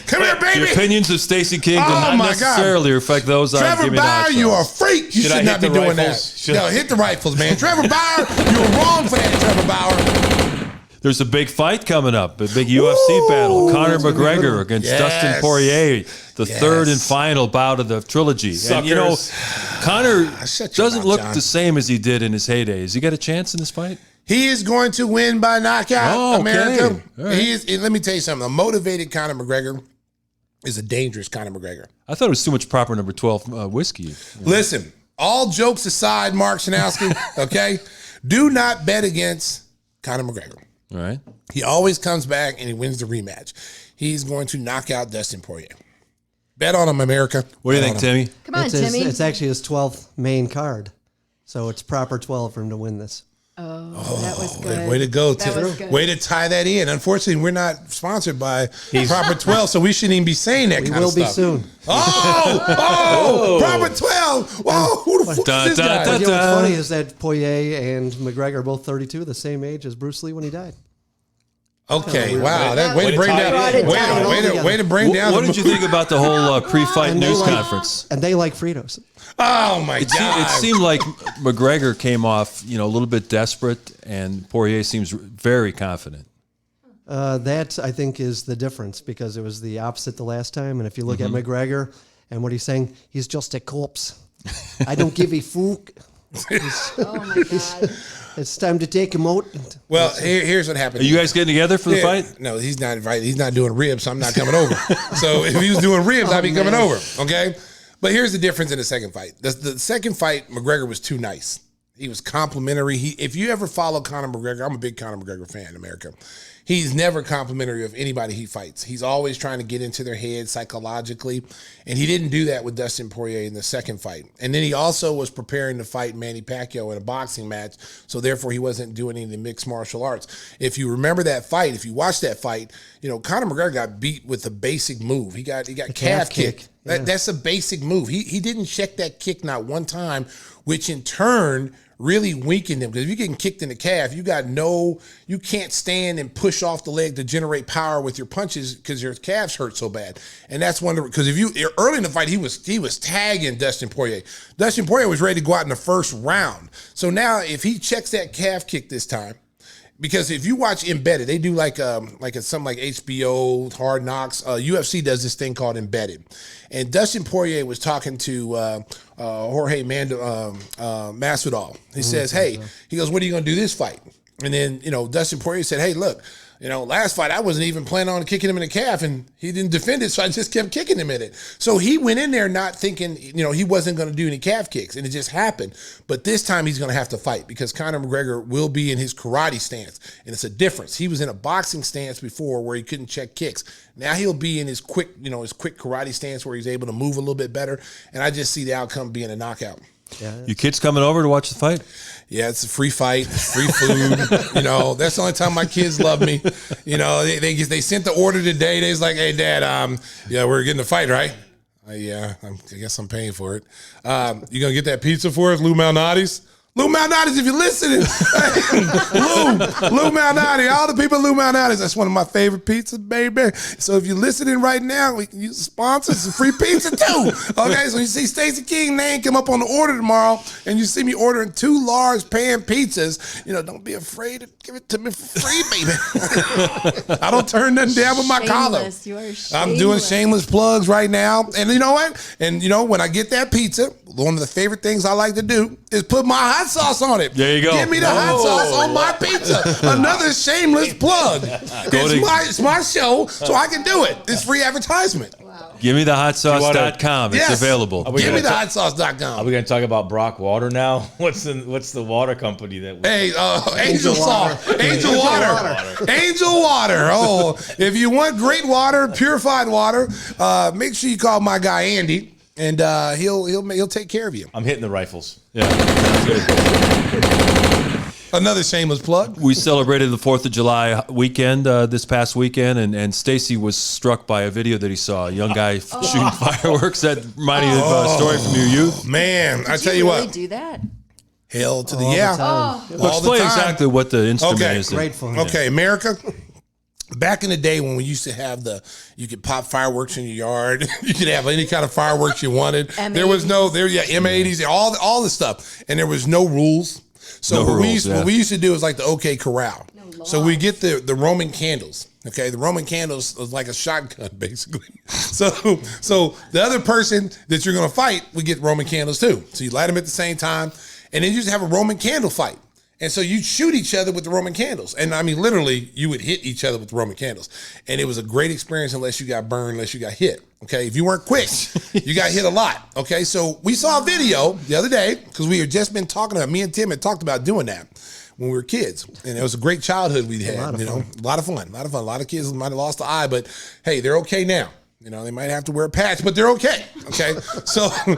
Come here, baby. The opinions of Stacey King do not my necessarily reflect those on Trevor Give Me the Hot Bauer, Sauce. you are a freak. You should not be doing that. Hit the rifles, man. Trevor Bauer, you were wrong for that, Trevor Bauer. There's a big fight coming up, a big UFC battle. Conor McGregor against Dustin Poirier, the third and final bout of the trilogy. Suckers. And Conor Shut your doesn't mouth, look John. the same as he did in his heyday. Has he got a chance in this fight? He is going to win by knockout, Oh, okay. America. All right. He is. And let me tell you something. A motivated Conor McGregor is a dangerous Conor McGregor. I thought it was too much proper number 12 whiskey. Listen, all jokes aside, Mark Shanowski, okay, do not bet against Conor McGregor. All right. He always comes back and he wins the rematch. He's going to knock out Dustin Poirier. Bet on him, America. What do you Bet think, on him. Timmy? Come on, It's Timmy. it's actually his 12th main card. So it's proper 12 for him to win this. Oh, that was good. Way to go, That Tim. was good. Way to tie that in. Unfortunately, we're not sponsored by Proper 12, so we shouldn't even be saying that We kind of will stuff. be soon. Oh, Proper 12. Whoa, who the fuck is this guy? But you know what's funny is that Poirier and McGregor are both 32, the same age as Bruce Lee when he died. Okay, wow. That way to bring tie down. it Way to bring down. What did you think about the whole pre-fight And they news like- conference? And they like Fritos. Oh my It God! seemed like McGregor came off, a little bit desperate, and Poirier seems very confident. That, I think, is the difference because it was the opposite the last time. And if you look at McGregor and what he's saying, he's just a corpse. I don't give a fuck. Oh my God. It's time to take him out. Well, here's what happened. Are you guys getting together for the fight? No, he's not invited. He's not doing ribs, so I'm not coming over. So if he was doing ribs, I'd be coming over. Okay, but here's the difference in the second fight. The second fight, McGregor was too nice. He was complimentary. If you ever follow Conor McGregor, I'm a big Conor McGregor fan in America. He's never complimentary of anybody he fights. He's always trying to get into their head psychologically, and he didn't do that with Dustin Poirier in the second fight. And then he also was preparing to fight Manny Pacquiao in a boxing match, so therefore he wasn't doing any of the mixed martial arts. If you remember that fight, if you watch that fight, Conor McGregor got beat with a basic move. He got calf kick. That's a basic move. He didn't check that kick not one time, which in turn really weakened him, because if you're getting kicked in the calf, you can't stand and push off the leg to generate power with your punches because your calves hurt so bad. And that's because early in the fight, he was tagging Dustin Poirier. Dustin Poirier was ready to go out in the first round. So now if he checks that calf kick this time, because if you watch Embedded, they do like something like HBO, Hard Knocks. UFC does this thing called Embedded, and Dustin Poirier was talking to Jorge Masvidal. He says, "Hey," he goes, "What are you going to do this fight?" And then Dustin Poirier said, "Hey, look, last fight I wasn't even planning on kicking him in the calf, and he didn't defend it, so I just kept kicking him in it." So he went in there not thinking, he wasn't going to do any calf kicks, and it just happened. But this time he's going to have to fight because Conor McGregor will be in his karate stance, and it's a difference. He was in a boxing stance before where he couldn't check kicks. Now he'll be in his quick karate stance where he's able to move a little bit better, and I just see the outcome being a knockout. Yeah. You kids coming over to watch the fight? Yeah, it's a free fight, it's free food. That's the only time my kids love me. They sent the order today. They was like, "Hey, Dad, we're getting the fight, right?" Yeah, I guess I'm paying for it. You gonna get that pizza for us, Lou Malnati's? Lou Malnati's, if you're listening, Lou Malnati, all the people at Lou Malnati's, that's one of my favorite pizzas, baby. So if you're listening right now, we can use a sponsor, some free pizza too. Okay, so you see Stacey King name come up on the order tomorrow, and you see me ordering 2 large pan pizzas. Don't be afraid to give it to me for free, baby. I don't turn nothing down with my collar. Shameless. You are shameless. I'm doing shameless plugs right now. And you know what? And when I get that pizza, one of the favorite things I like to do is put my hot sauce on it. There you go. Give me the hot sauce on my pizza. Another shameless plug. It's my show, so I can do it. It's free advertisement. Give me the hotsauce.com. It's Yes. available. Give me the Are hotsauce.com. we going to talk about Brock Water now? What's the water company that? Hey, Angel Water. Angel Water. Oh, if you want great water, purified water, make sure you call my guy Andy, and he'll take care of you. I'm hitting the rifles. Yeah. Another shameless plug. We celebrated the 4th of July weekend this past weekend, and Stacey was struck by a video that he saw. A young guy shooting fireworks. That reminded you of a story from your youth? Man, I Did tell you you really what. do that? Hell to the All the yeah. time. Well, explain exactly what the instrument Okay, is. Great fun. Okay, America. Back in the day when we used to have you could pop fireworks in your yard. You could have any kind of fireworks you wanted. There was no M80s, all the stuff, and there was no rules. So what we used to do is like the OK Corral. So we get the Roman candles. Okay, the Roman candles is like a shotgun basically. So the other person that you're gonna fight, we get Roman candles too. So you light them at the same time, and then you just have a Roman candle fight. And so you shoot each other with the Roman candles. And I mean, literally, you would hit each other with the Roman candles. And it was a great experience unless you got burned, unless you got hit. Okay, if you weren't quick, you got hit a lot. Okay, so we saw a video the other day, because we had just been talking about, me and Tim had talked about doing that when we were kids. And it was a great childhood we had, a lot of fun. A lot of kids might have lost the eye, but hey, they're okay now. You know, they might have to wear a patch, but they're okay. Okay, so we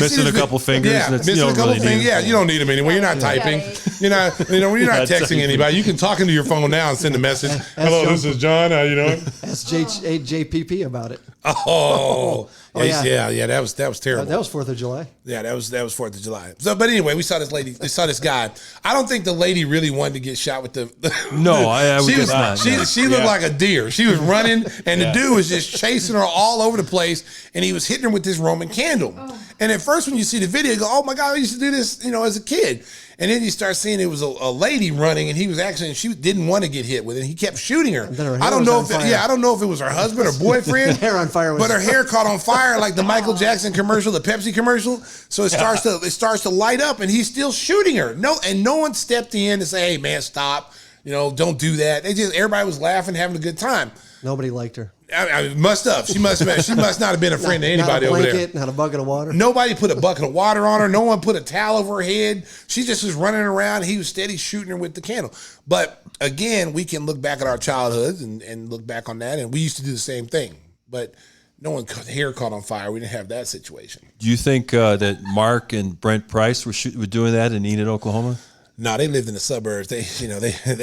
missing see a couple fingers. Yeah, that's, missing a couple really fingers. Yeah, you don't need them anyway. You're not typing. You're not. You're not texting anybody. You can talk into your phone now and send a message. Hello, this is John. How you doing? Ask JPP about it. Yeah. That was terrible. That was 4th of July. Yeah, that was 4th of July. So, but anyway, we saw this guy. I don't think the lady really wanted to get shot with the. No, I would guess not. She looked like a deer. She was running, and the dude was just chasing her all over the place, and he was hitting her with this Roman candle. And at first, when you see the video, you go, "Oh my God, I used to do this, as a kid." And then you start seeing it was a lady running, and he was actually, and she didn't want to get hit with it. He kept shooting her. I don't know if it was her husband or boyfriend. Hair on fire. But her hair caught on fire like the Michael Jackson commercial, the Pepsi commercial. So it starts to light up, and he's still shooting her. No one stepped in to say, "Hey man, stop! Don't do that." Everybody was laughing, having a good time. Nobody liked her. I must have. She must not have been a friend to anybody over there. Not a blanket, not a bucket of water. Nobody put a bucket of water on her. No one put a towel over her head. She just was running around. He was steady shooting her with the candle. But again, we can look back at our childhoods and look back on that, and we used to do the same thing. But no one's hair caught on fire. We didn't have that situation. Do you think that Mark and Brent Price were doing that in Enid, Oklahoma? No, they lived in the suburbs. They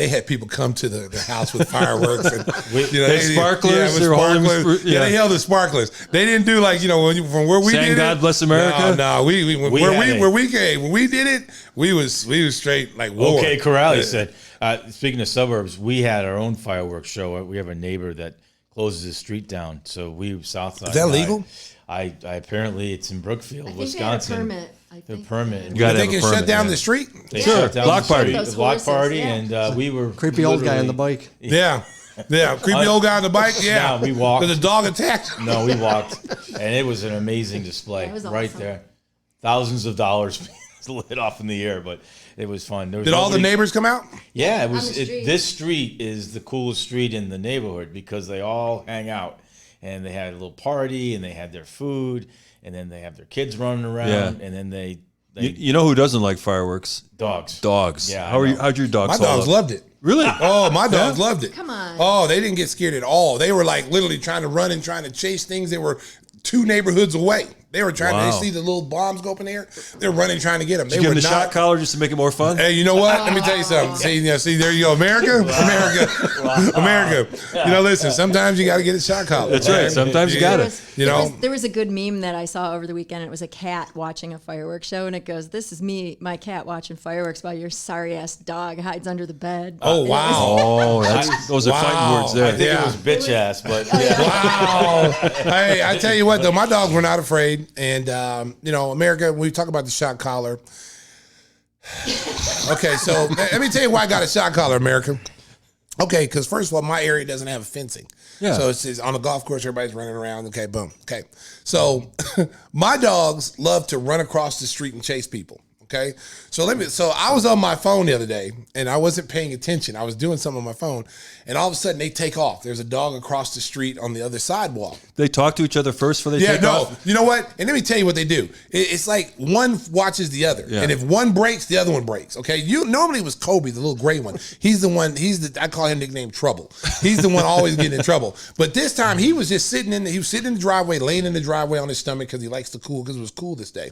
had people come to the house with fireworks and sparklers. They held the sparklers. They didn't do like from where we did God it. Bless America. No, where we came when we did it, we was straight like war. Okay, Corrally said. Speaking of suburbs, we had our own fireworks show. We have a neighbor that closes his street down, so we south side. Is that legal? I apparently it's in Brookfield, Wisconsin. The permit. They can shut down the street. Sure, block party. The block party, and we were creepy old guy on the bike. Yeah, creepy old guy on the bike. Yeah, we walked. Did the dog attack? No, we walked, and it was an amazing display right there. Thousands of dollars lit off in the air, but it was fun. Did all the neighbors come out? Yeah, it was. This street is the coolest street in the neighborhood because they all hang out, and they had a little party, and they had their food. And then they have their kids running around, and then they you know who doesn't like fireworks? Dogs. Yeah. How'd your dogs? My dogs loved it. Really? Oh, my dogs loved it. Come on. Oh, they didn't get scared at all. They were like literally trying to run and trying to chase things that were 2 neighborhoods away. They were trying to see the little bombs go up in the air. They're running trying to get them. Did you give them the shot collar just to make it more fun? Hey, you know what? Let me tell you something. See, there you go. America. Listen, sometimes you got to get a shot collar. That's right. Sometimes you got it. There was a good meme that I saw over the weekend. It was a cat watching a fireworks show, and it goes, "This is me, my cat, watching fireworks while your sorry-ass dog hides under the bed." Oh, wow. Those are fighting words there. I think it was bitch ass, but yeah. Wow. Hey, I tell you what, though, my dogs were not afraid. And, America, when we talk about the shot collar. Okay, so let me tell you why I got a shot collar, America. Okay, because first of all, my area doesn't have fencing. Yeah. So it's on the golf course, everybody's running around. Okay, boom. Okay. So my dogs love to run across the street and chase people. Okay. So I was on my phone the other day and I wasn't paying attention. I was doing something on my phone and all of a sudden they take off. There's a dog across the street on the other sidewalk. They talk to each other first before they take off? You know what? And let me tell you what they do. It's like one watches the other. Yeah. And if one breaks, the other one breaks. Okay. Normally it was Kobe, the little gray one. He's the one, I call him nicknamed Trouble. He's the one always getting in trouble. But this time he was just sitting in the driveway, laying in the driveway on his stomach because he likes to cool because it was cool this day.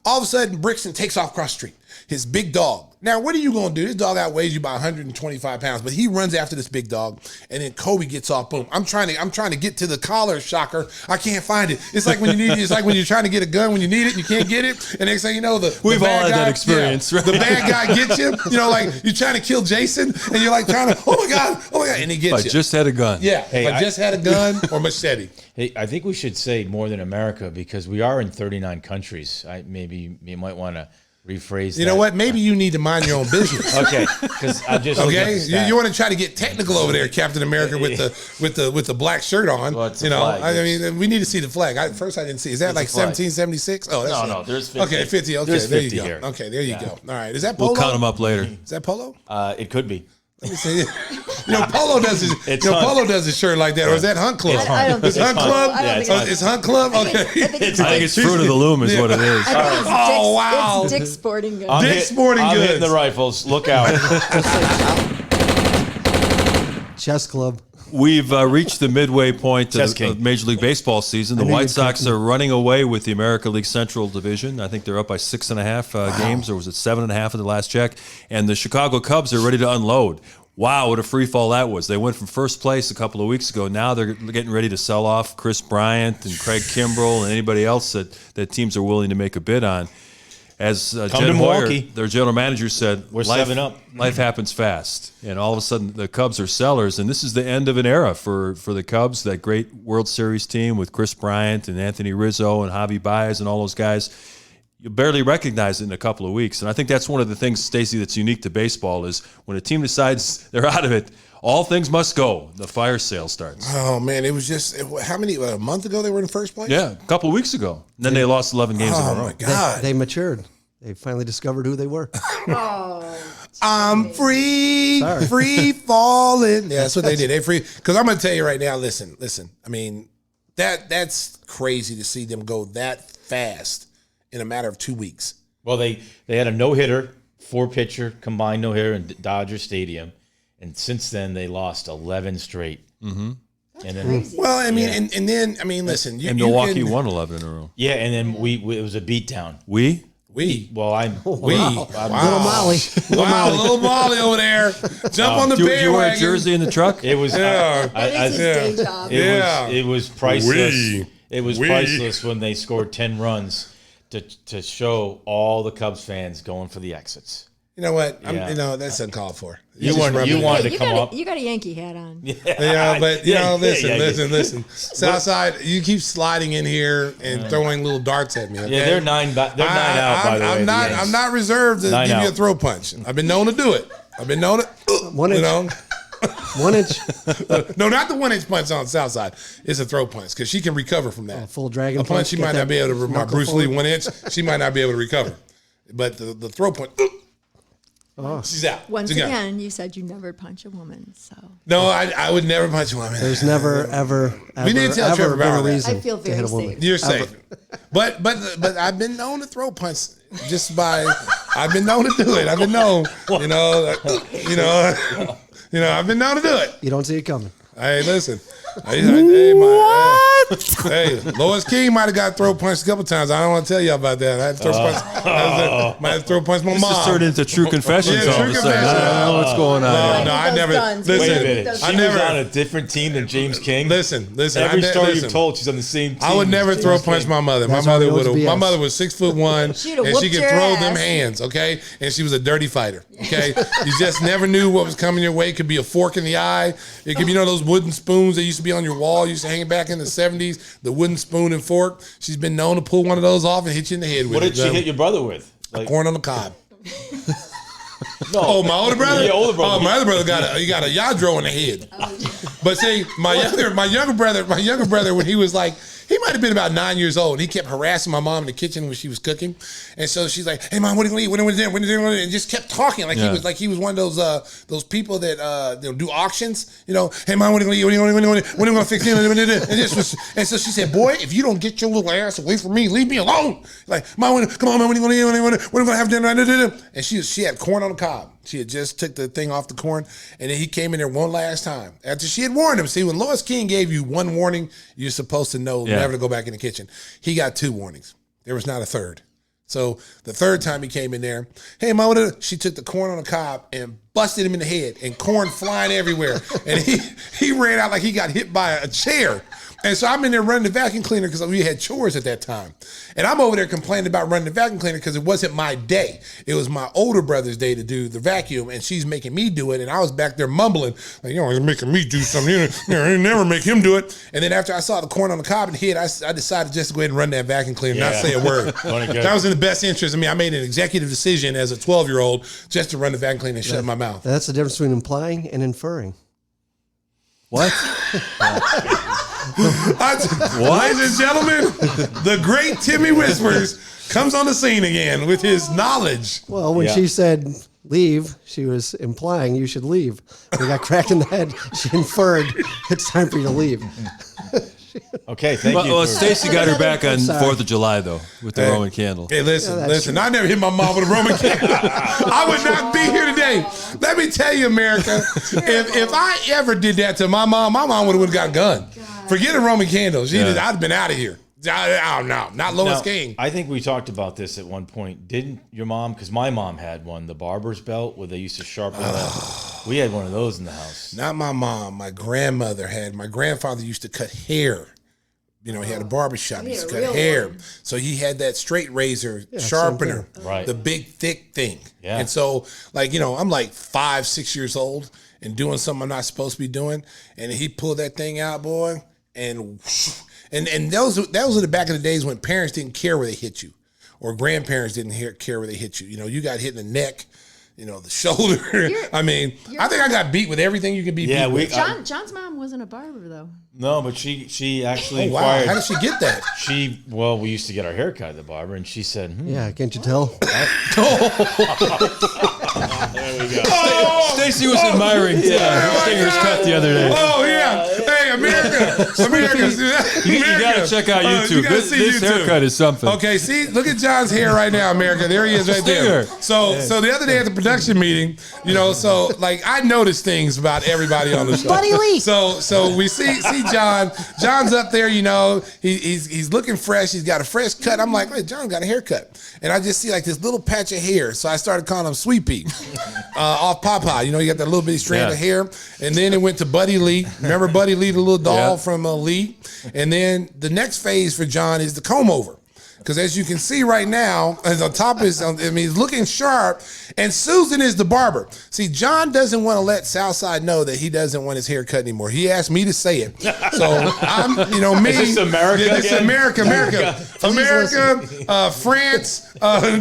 All of a sudden, Brixton takes off across the street. His big dog. Now, what are you going to do? This dog outweighs you by 125 pounds, but he runs after this big dog, and then Kobe gets off. Boom! I'm trying to get to the collar, shocker. I can't find it. It's like when you're trying to get a gun when you need it, and you can't get it, and next thing you know, we've all had that experience. Yeah, right? The bad guy gets you. Like you're trying to kill Jason, and you're like trying to, oh my god, and he gets you. I just had a gun. Yeah, I just had a gun or machete. Hey, I think we should say more than America because we are in 39 countries. Maybe you might want to rephrase that. You know what? Maybe you need to mind your own business. Okay, because I just you want to try to get technical over there, Captain America, with the black shirt on. Well, flag. I mean, we need to see the flag. First, I didn't see. Is that like 1776? Oh, that's no. There's 50. Okay, 50. Okay, there's there 50 you go. here. Okay, there you go. All right, is that Polo? We'll count them up later. Is that Polo? It could be. Let me see. Polo does his. Polo does his shirt like that, or is that Hunt Club? I don't think it's Hunt Club. It's Hunt Club. Okay. I think it's Fruit of the Loom is what it is. Oh wow! It's Dick's Sporting Goods. Dick's Sporting Goods. I'm hitting the rifles. Look out! Chess Club. We've reached the midway point of Major League Baseball season. The White Sox are running away with the American League Central Division. I think they're up by 6.5 games, or was it 7.5 at the last check? And the Chicago Cubs are ready to unload. Wow, what a free fall that was. They went from first place a couple of weeks ago. Now they're getting ready to sell off Chris Bryant and Craig Kimbrell and anybody else that teams are willing to make a bid on. As Jen Hoyer, their general manager, said, we're 7 up. Life happens fast. And all of a sudden, the Cubs are sellers. And this is the end of an era for the Cubs, that great World Series team with Chris Bryant and Anthony Rizzo and Javi Baez and all those guys. You barely recognize it in a couple of weeks. And I think that's one of the things, Stacey, that's unique to baseball is when a team decides they're out of it, all things must go. The fire sale starts. Oh, man, it was just, a month ago they were in first place? Yeah, a couple of weeks ago. And then they lost 11 games in a row. Oh, my God. They matured. They finally discovered who they were. I'm free falling. Yeah, that's what they did. They free. Because I'm going to tell you right now, listen. I mean, that's crazy to see them go that fast in a matter of 2 weeks. Well, they had a no-hitter, 4-pitcher combined no-hitter in Dodger Stadium. And since then, they lost 11 straight. Mm-hmm. And then, well, I mean, and then, I mean, listen. And Milwaukee won 11 in a row. Yeah, and then it was a beatdown. Well, Wow. Little Molly. Little Molly over there. Jump on the bandwagon. Did you wear a jersey in the truck? It was. That is his day job. It was priceless. It was priceless when they scored 10 runs to show all the Cubs fans going for the exits. You know what? That's uncalled for. You wanted to come up. You got a Yankee hat on. Yeah, but listen. Southside, you keep sliding in here and throwing little darts at me. Okay? Yeah, they're 9 out. By the way, I'm not reserved to give you a throw punch. I've been known to do it. I've been known to. 1 inch. 1 inch. No, not the 1 inch punch on Southside. It's a throw punch because she can recover from that. Full dragon a punch. She might not be able to. My Bruce Lee 1 inch. She might not be able to recover. But the throw punch. She's out. Once again, you said you never punch a woman, so. No, I would never punch a woman. There's never, ever we need to tell Trevor been a about reason I feel to very hit a woman. safe. You're safe. But I've been known to throw punch I've been known to do it. I've been known, I've been known to do it. You don't see it coming. Hey, listen. Hey, Lois King might have got throw punched a couple times. I don't want to tell you about that. I had to throw punch. Might have throw punch my mom. This just turned into true confessions all of a sudden. I don't know what's going on. No, I never. Listen, wait a minute. She was on a different team than James King. Listen. Every story you've told, she's on the same team. I would never throw punch my mother. My mother was 6'1", and she could throw them hands. Okay, and she was a dirty fighter. Okay, you just never knew what was coming your way. It could be a fork in the eye. It could be those wooden spoons that used to be on your wall. Used to hang back in the 70s. The wooden spoon and fork. She's been known to pull one of those off and hit you in the head with it. What did she hit your brother with? Corn on the cob. No. Oh, my older brother? Yeah, older brother. Oh, my other brother got a yadro in the head. But see, my younger brother, when he was like, he might have been about 9 years old. He kept harassing my mom in the kitchen when she was cooking, and so she's like, "Hey, mom, what are you gonna eat? When are you dinner?" And just kept talking like he was one of those people that do auctions. Hey, mom, what are you gonna eat? When are you gonna fix it? And so she said, "Boy, if you don't get your little ass away from me, leave me alone." Like, mom, come on, man, when are you gonna eat? When are we gonna have dinner? And she had corn on the cob. She had just took the thing off the corn, and then he came in there one last time after she had warned him. See, when Lois King gave you one warning, you're supposed to know never to go back in the kitchen. He got 2 warnings. There was not a third. So the third time he came in there, hey, mama, she took the corn on the cob and busted him in the head, and corn flying everywhere. And he ran out like he got hit by a chair. And so I'm in there running the vacuum cleaner because we had chores at that time. And I'm over there complaining about running the vacuum cleaner because it wasn't my day. It was my older brother's day to do the vacuum, and she's making me do it. And I was back there mumbling, like, you're making me do something. You never make him do it. And then after I saw the corn on the cob and hit, I decided just to go ahead and run that vacuum cleaner and not say a word. That was in the best interest of me. I made an executive decision as a 12-year-old just to run the vacuum cleaner and shut my mouth. That's the difference between implying and inferring. What? Ladies and gentlemen, the great Timmy Whispers comes on the scene again with his knowledge. Well, when she said leave, she was implying you should leave. We got cracked in the head. She inferred it's time for you to leave. Okay, thank you. Well, Stacey got her back on 4th of July, though, with the Roman candle. Hey, listen. I never hit my mom with a Roman candle. I would not be here today. Let me tell you, America, if I ever did that to my mom would have got a gun. Forget a Roman candle. I'd have been out of here. I don't know. Not Lois King. I think we talked about this at one point. Didn't your mom? Because my mom had one, the barber's belt, where they used to sharpen that. We had one of those in the house. Not my mom. My grandmother had. My grandfather used to cut hair. He had a barber shop. He used to cut hair. So he had that straight razor sharpener, right? The big, thick thing. Yeah. And so, I'm like 5, 6 years old and doing something I'm not supposed to be doing. And he pulled that thing out, boy, and those were the back of the days when parents didn't care where they hit you, or grandparents didn't care where they hit you. You got hit in the neck, the shoulder. I think I got beat with everything you can be beat with. John's mom wasn't a barber though. No, but she actually Oh, wow. inquired. How did she get that? We used to get our hair cut at the barber, and she said, Yeah, can't you tell? There we go. Stacey was admiring Stinger's cut the other day. Oh, yeah. Hey, America. You got to check out YouTube. This haircut is something. Okay, see, look at John's hair right now, America. There he is right there. So the other day at the production meeting, I noticed things about everybody on the show. Buddy Lee. So we see John. John's up there, he's looking fresh. He's got a fresh cut. I'm like, hey, John got a haircut. And I just see like this little patch of hair. So I started calling him Sweet Pea off Popeye. You got that little bitty strand of hair. And then it went to Buddy Lee. Remember Buddy Lee, the little doll from Lee? And then the next phase for John is the comb over. Because as you can see right now, as on top is, he's looking sharp, and Susan is the barber. See, John doesn't want to let Southside know that he doesn't want his hair cut anymore. He asked me to say it. So I'm, me. Is this America? Yeah, this is again? America, France,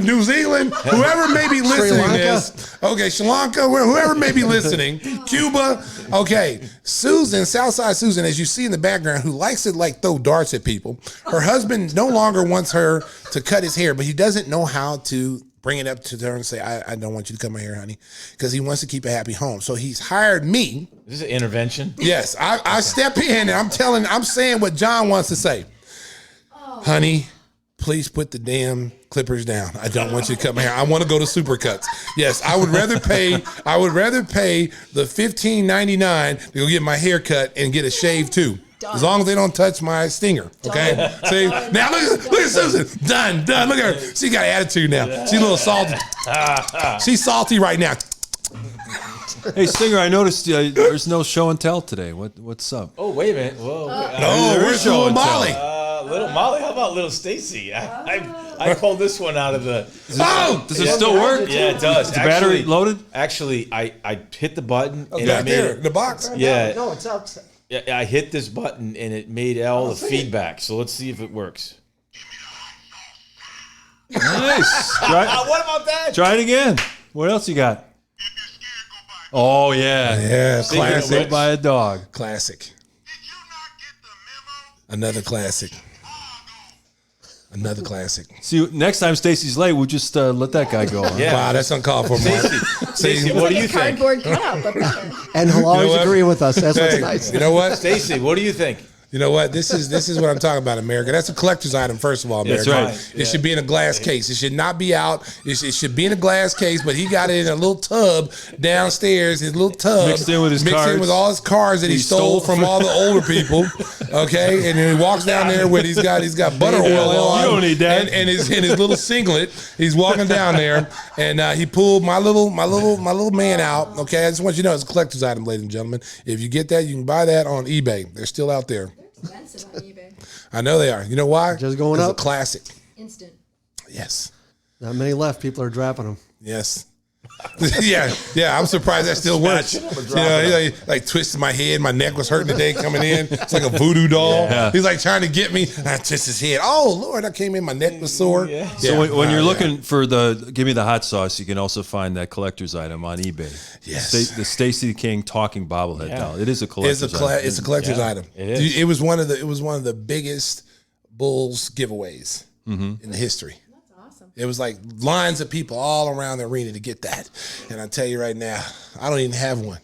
New Zealand, whoever may be listening to this. Okay, Sri Lanka, whoever may be listening, Cuba. Okay, Susan, Southside Susan, as you see in the background, who likes to throw darts at people. Her husband no longer wants her to cut his hair, but he doesn't know how to bring it up to her and say, I don't want you to cut my hair, honey, because he wants to keep a happy home. So he's hired me. Is this an intervention? Yes, I step in and I'm saying what John wants to say. Honey, please put the damn clippers down. I don't want you to cut my hair. I want to go to Supercuts. Yes, I would rather pay the $15.99 to go get my hair cut and get a shave too. Done. As long as they don't touch my stinger, okay? Done. See, now look at Susan. Done. Look at her. She got attitude now. She's a little salty. She's salty right now. Hey, Stinger, I noticed there's no show and tell today. What's up? Oh, wait a minute. Whoa. No, where's little Molly? Little Molly? How about little Stacey? I pulled this one out of the... Does it still work? Yeah, it does. Is the battery loaded? Actually, I hit the button and right it made there, it. the box? Yeah. No, it's outside. Yeah, I hit this button and it made all the feedback. So let's see if it works. Nice. What about that? Try it again. What else you got? Oh, yeah. Yeah, classic. Hit by a dog. Classic. Another classic. Another classic. See, next time Stacey's late, we'll just let that guy go. Yeah. Wow, that's uncalled for, Mark. Stacey, what do you think? Cardboard cutout, but better. And he'll always agree with us. That's what's Hey, nice. you know what? Stacey, what do you think? You know what? This is what I'm talking about, America. That's a collector's item, first of all, America. That's right. It should be in a glass case. It should not be out. It should be in a glass case, but he got it in a little tub downstairs, his little tub. Mixed in with his cards. in with all his cards that he stole from all the older people. Okay? And then he walks down there with he's got butter oil on. You don't need that. And his little singlet. He's walking down there and he pulled my little man out. Okay? I just want you to know it's a collector's item, ladies and gentlemen. If you get that, you can buy that on eBay. They're still out there. Expensive on eBay. I know they are. You know why? Just going up. It's a classic. Instant. Yes. Not many left. People are dropping them. Yes. yeah. I'm surprised that still works. Like twisted my head. My neck was hurting today coming in. It's like a voodoo doll. Yeah. He's like trying to get me. And I twist his head. Oh, Lord, I came in. My neck was sore. Yeah. So when you're looking for the Give Me the Hot Sauce, you can also find that collector's item on eBay. Yes. The Stacey King talking bobblehead doll. It is a collector's item. It's a collector's item. It is. It was one of the biggest Bulls giveaways in the history. It was like lines of people all around the arena to get that. And I tell you right now, I don't even have one.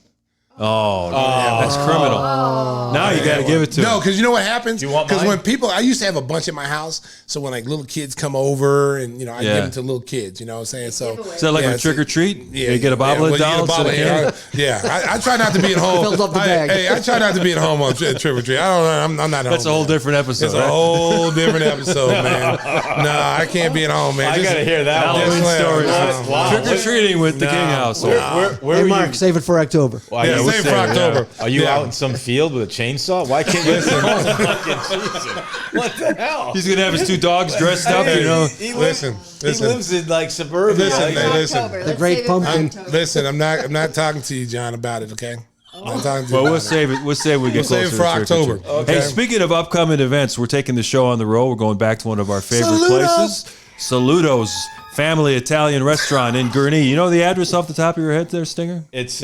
Oh, that's criminal. Now you got to give it to No, him. because you know what happens? You want Because mine? when people, I used to have a bunch at my house. So when like little kids come over and, I give them to little kids, you know what I'm saying? So Is that like a trick or treat? Yeah, you get a bobblehead doll? I try not to be at home. Filled up the bag. I try not to be at home on trick or treat. I'm not at home. That's a whole man. different episode. It's a right? whole different episode, man. Nah, I can't be at home, man. I got to hear that one. Halloween stories. Wow. Trick or treating with the King household. Where Hey, were Mark, you? save it for October. Why Yeah, you save it for October. Are you Yeah. out in some field with a chainsaw? Why can't you listen? What the hell? He's going to have his 2 dogs dressed up, He Listen. lives in like suburbia. Listen, man, listen. The Great Pumpkin. Listen, I'm not talking to you, John, about it, okay? I'm not talking to you Well, about we'll it. save it. We'll save it. We get We'll save closer it for to trick or October. treat. Okay. Hey, speaking of upcoming events, we're taking the show on the road. We're going back to one of our favorite places, Saluto's Family Italian Restaurant in Gurnee. You know the address off the top of your head there, Stinger? It's It's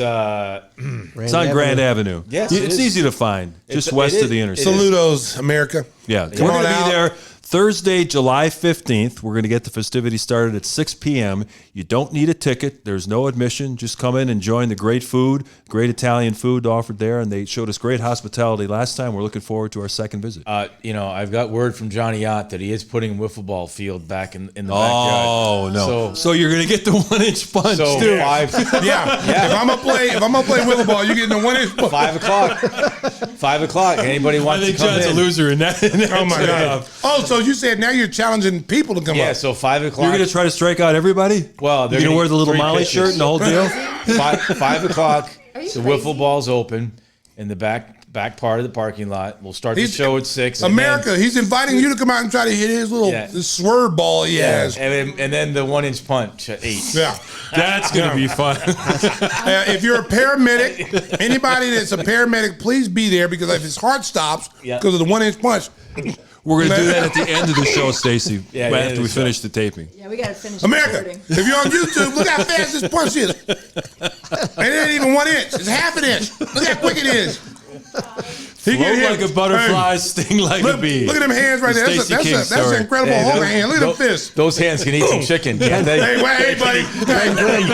on Grand Avenue. Yes, it's it is. easy to find, just It west is. of the It intersection. is. Saludos, America. Yeah, Come we're on going to out. be there Thursday, July 15th. We're going to get the festivities started at 6 p.m. You don't need a ticket. There's no admission. Just come in and join the great food, great Italian food offered there, and they showed us great hospitality last time. We're looking forward to our second visit. I've got word from Johnny Ott that he is putting a wiffle ball field back in the backyard. Oh no! So you're going to get the 1-inch punch So too. Yeah. If I'm gonna play wiffle ball, you getting the 1-inch ball. 5 o'clock. 5 o'clock. Anybody I wants think to come John's in? a loser in that. Oh my god. Oh, so you said now you're challenging people to come Yeah, up. so 5 o'clock. You're going to try to strike out everybody? Well, they're you're gonna wear the little three Molly pitches. shirt and the whole deal? 5 o'clock. Are you The crazy? wiffle ball's open in the back part of the parking lot. We'll start the show at 6. and America, he's inviting you to come out and try to hit his little this swerve ball he has. then, and then the 1-inch punch at 8. Yeah. That's going to be fun. If you're a paramedic, anybody that's a paramedic, please be there because if his heart stops because of the 1-inch punch. We're going to do that at the end of the show, Stacey, Yeah, the end after of we the show. finish the taping. Yeah, we got to finish America, recording. if you're on YouTube, look how fast this punch is. And it ain't even 1 inch. It's half an inch. Look how quick it is. He Float get hit. like a butterfly, sting like a bee. Look at them hands right there. That's, Stacey King's that's story. an incredible Hey, Hulk those- hand. Look at them fists. Those hands can eat some chicken, can't they? Hey, hey, buddy. Hey, buddy.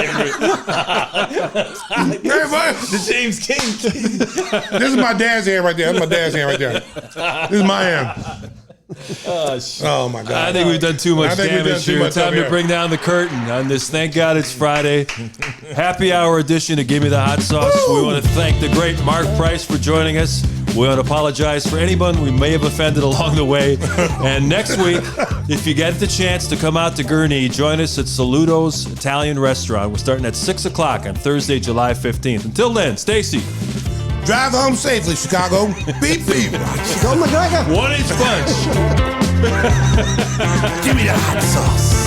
The James King. This is my dad's hand right there. That's my dad's hand right there. This is my hand. Oh my God! I think we've done too much I think we've done damage too here. much Time up to here. bring down the curtain on this. Thank God it's Friday. Happy hour edition of Give Me the Hot Sauce. We want to thank the great Mark Price for joining us. We want to apologize for anyone we may have offended along the way. And next week, if you get the chance to come out to Gurnee, join us at Saluto's Italian Restaurant. We're starting at 6 o'clock on Thursday, July 15th. Until then, Stacey. Drive home safely, Chicago. Beep beep. Go McGregor. 1-inch punch. Give me the hot sauce.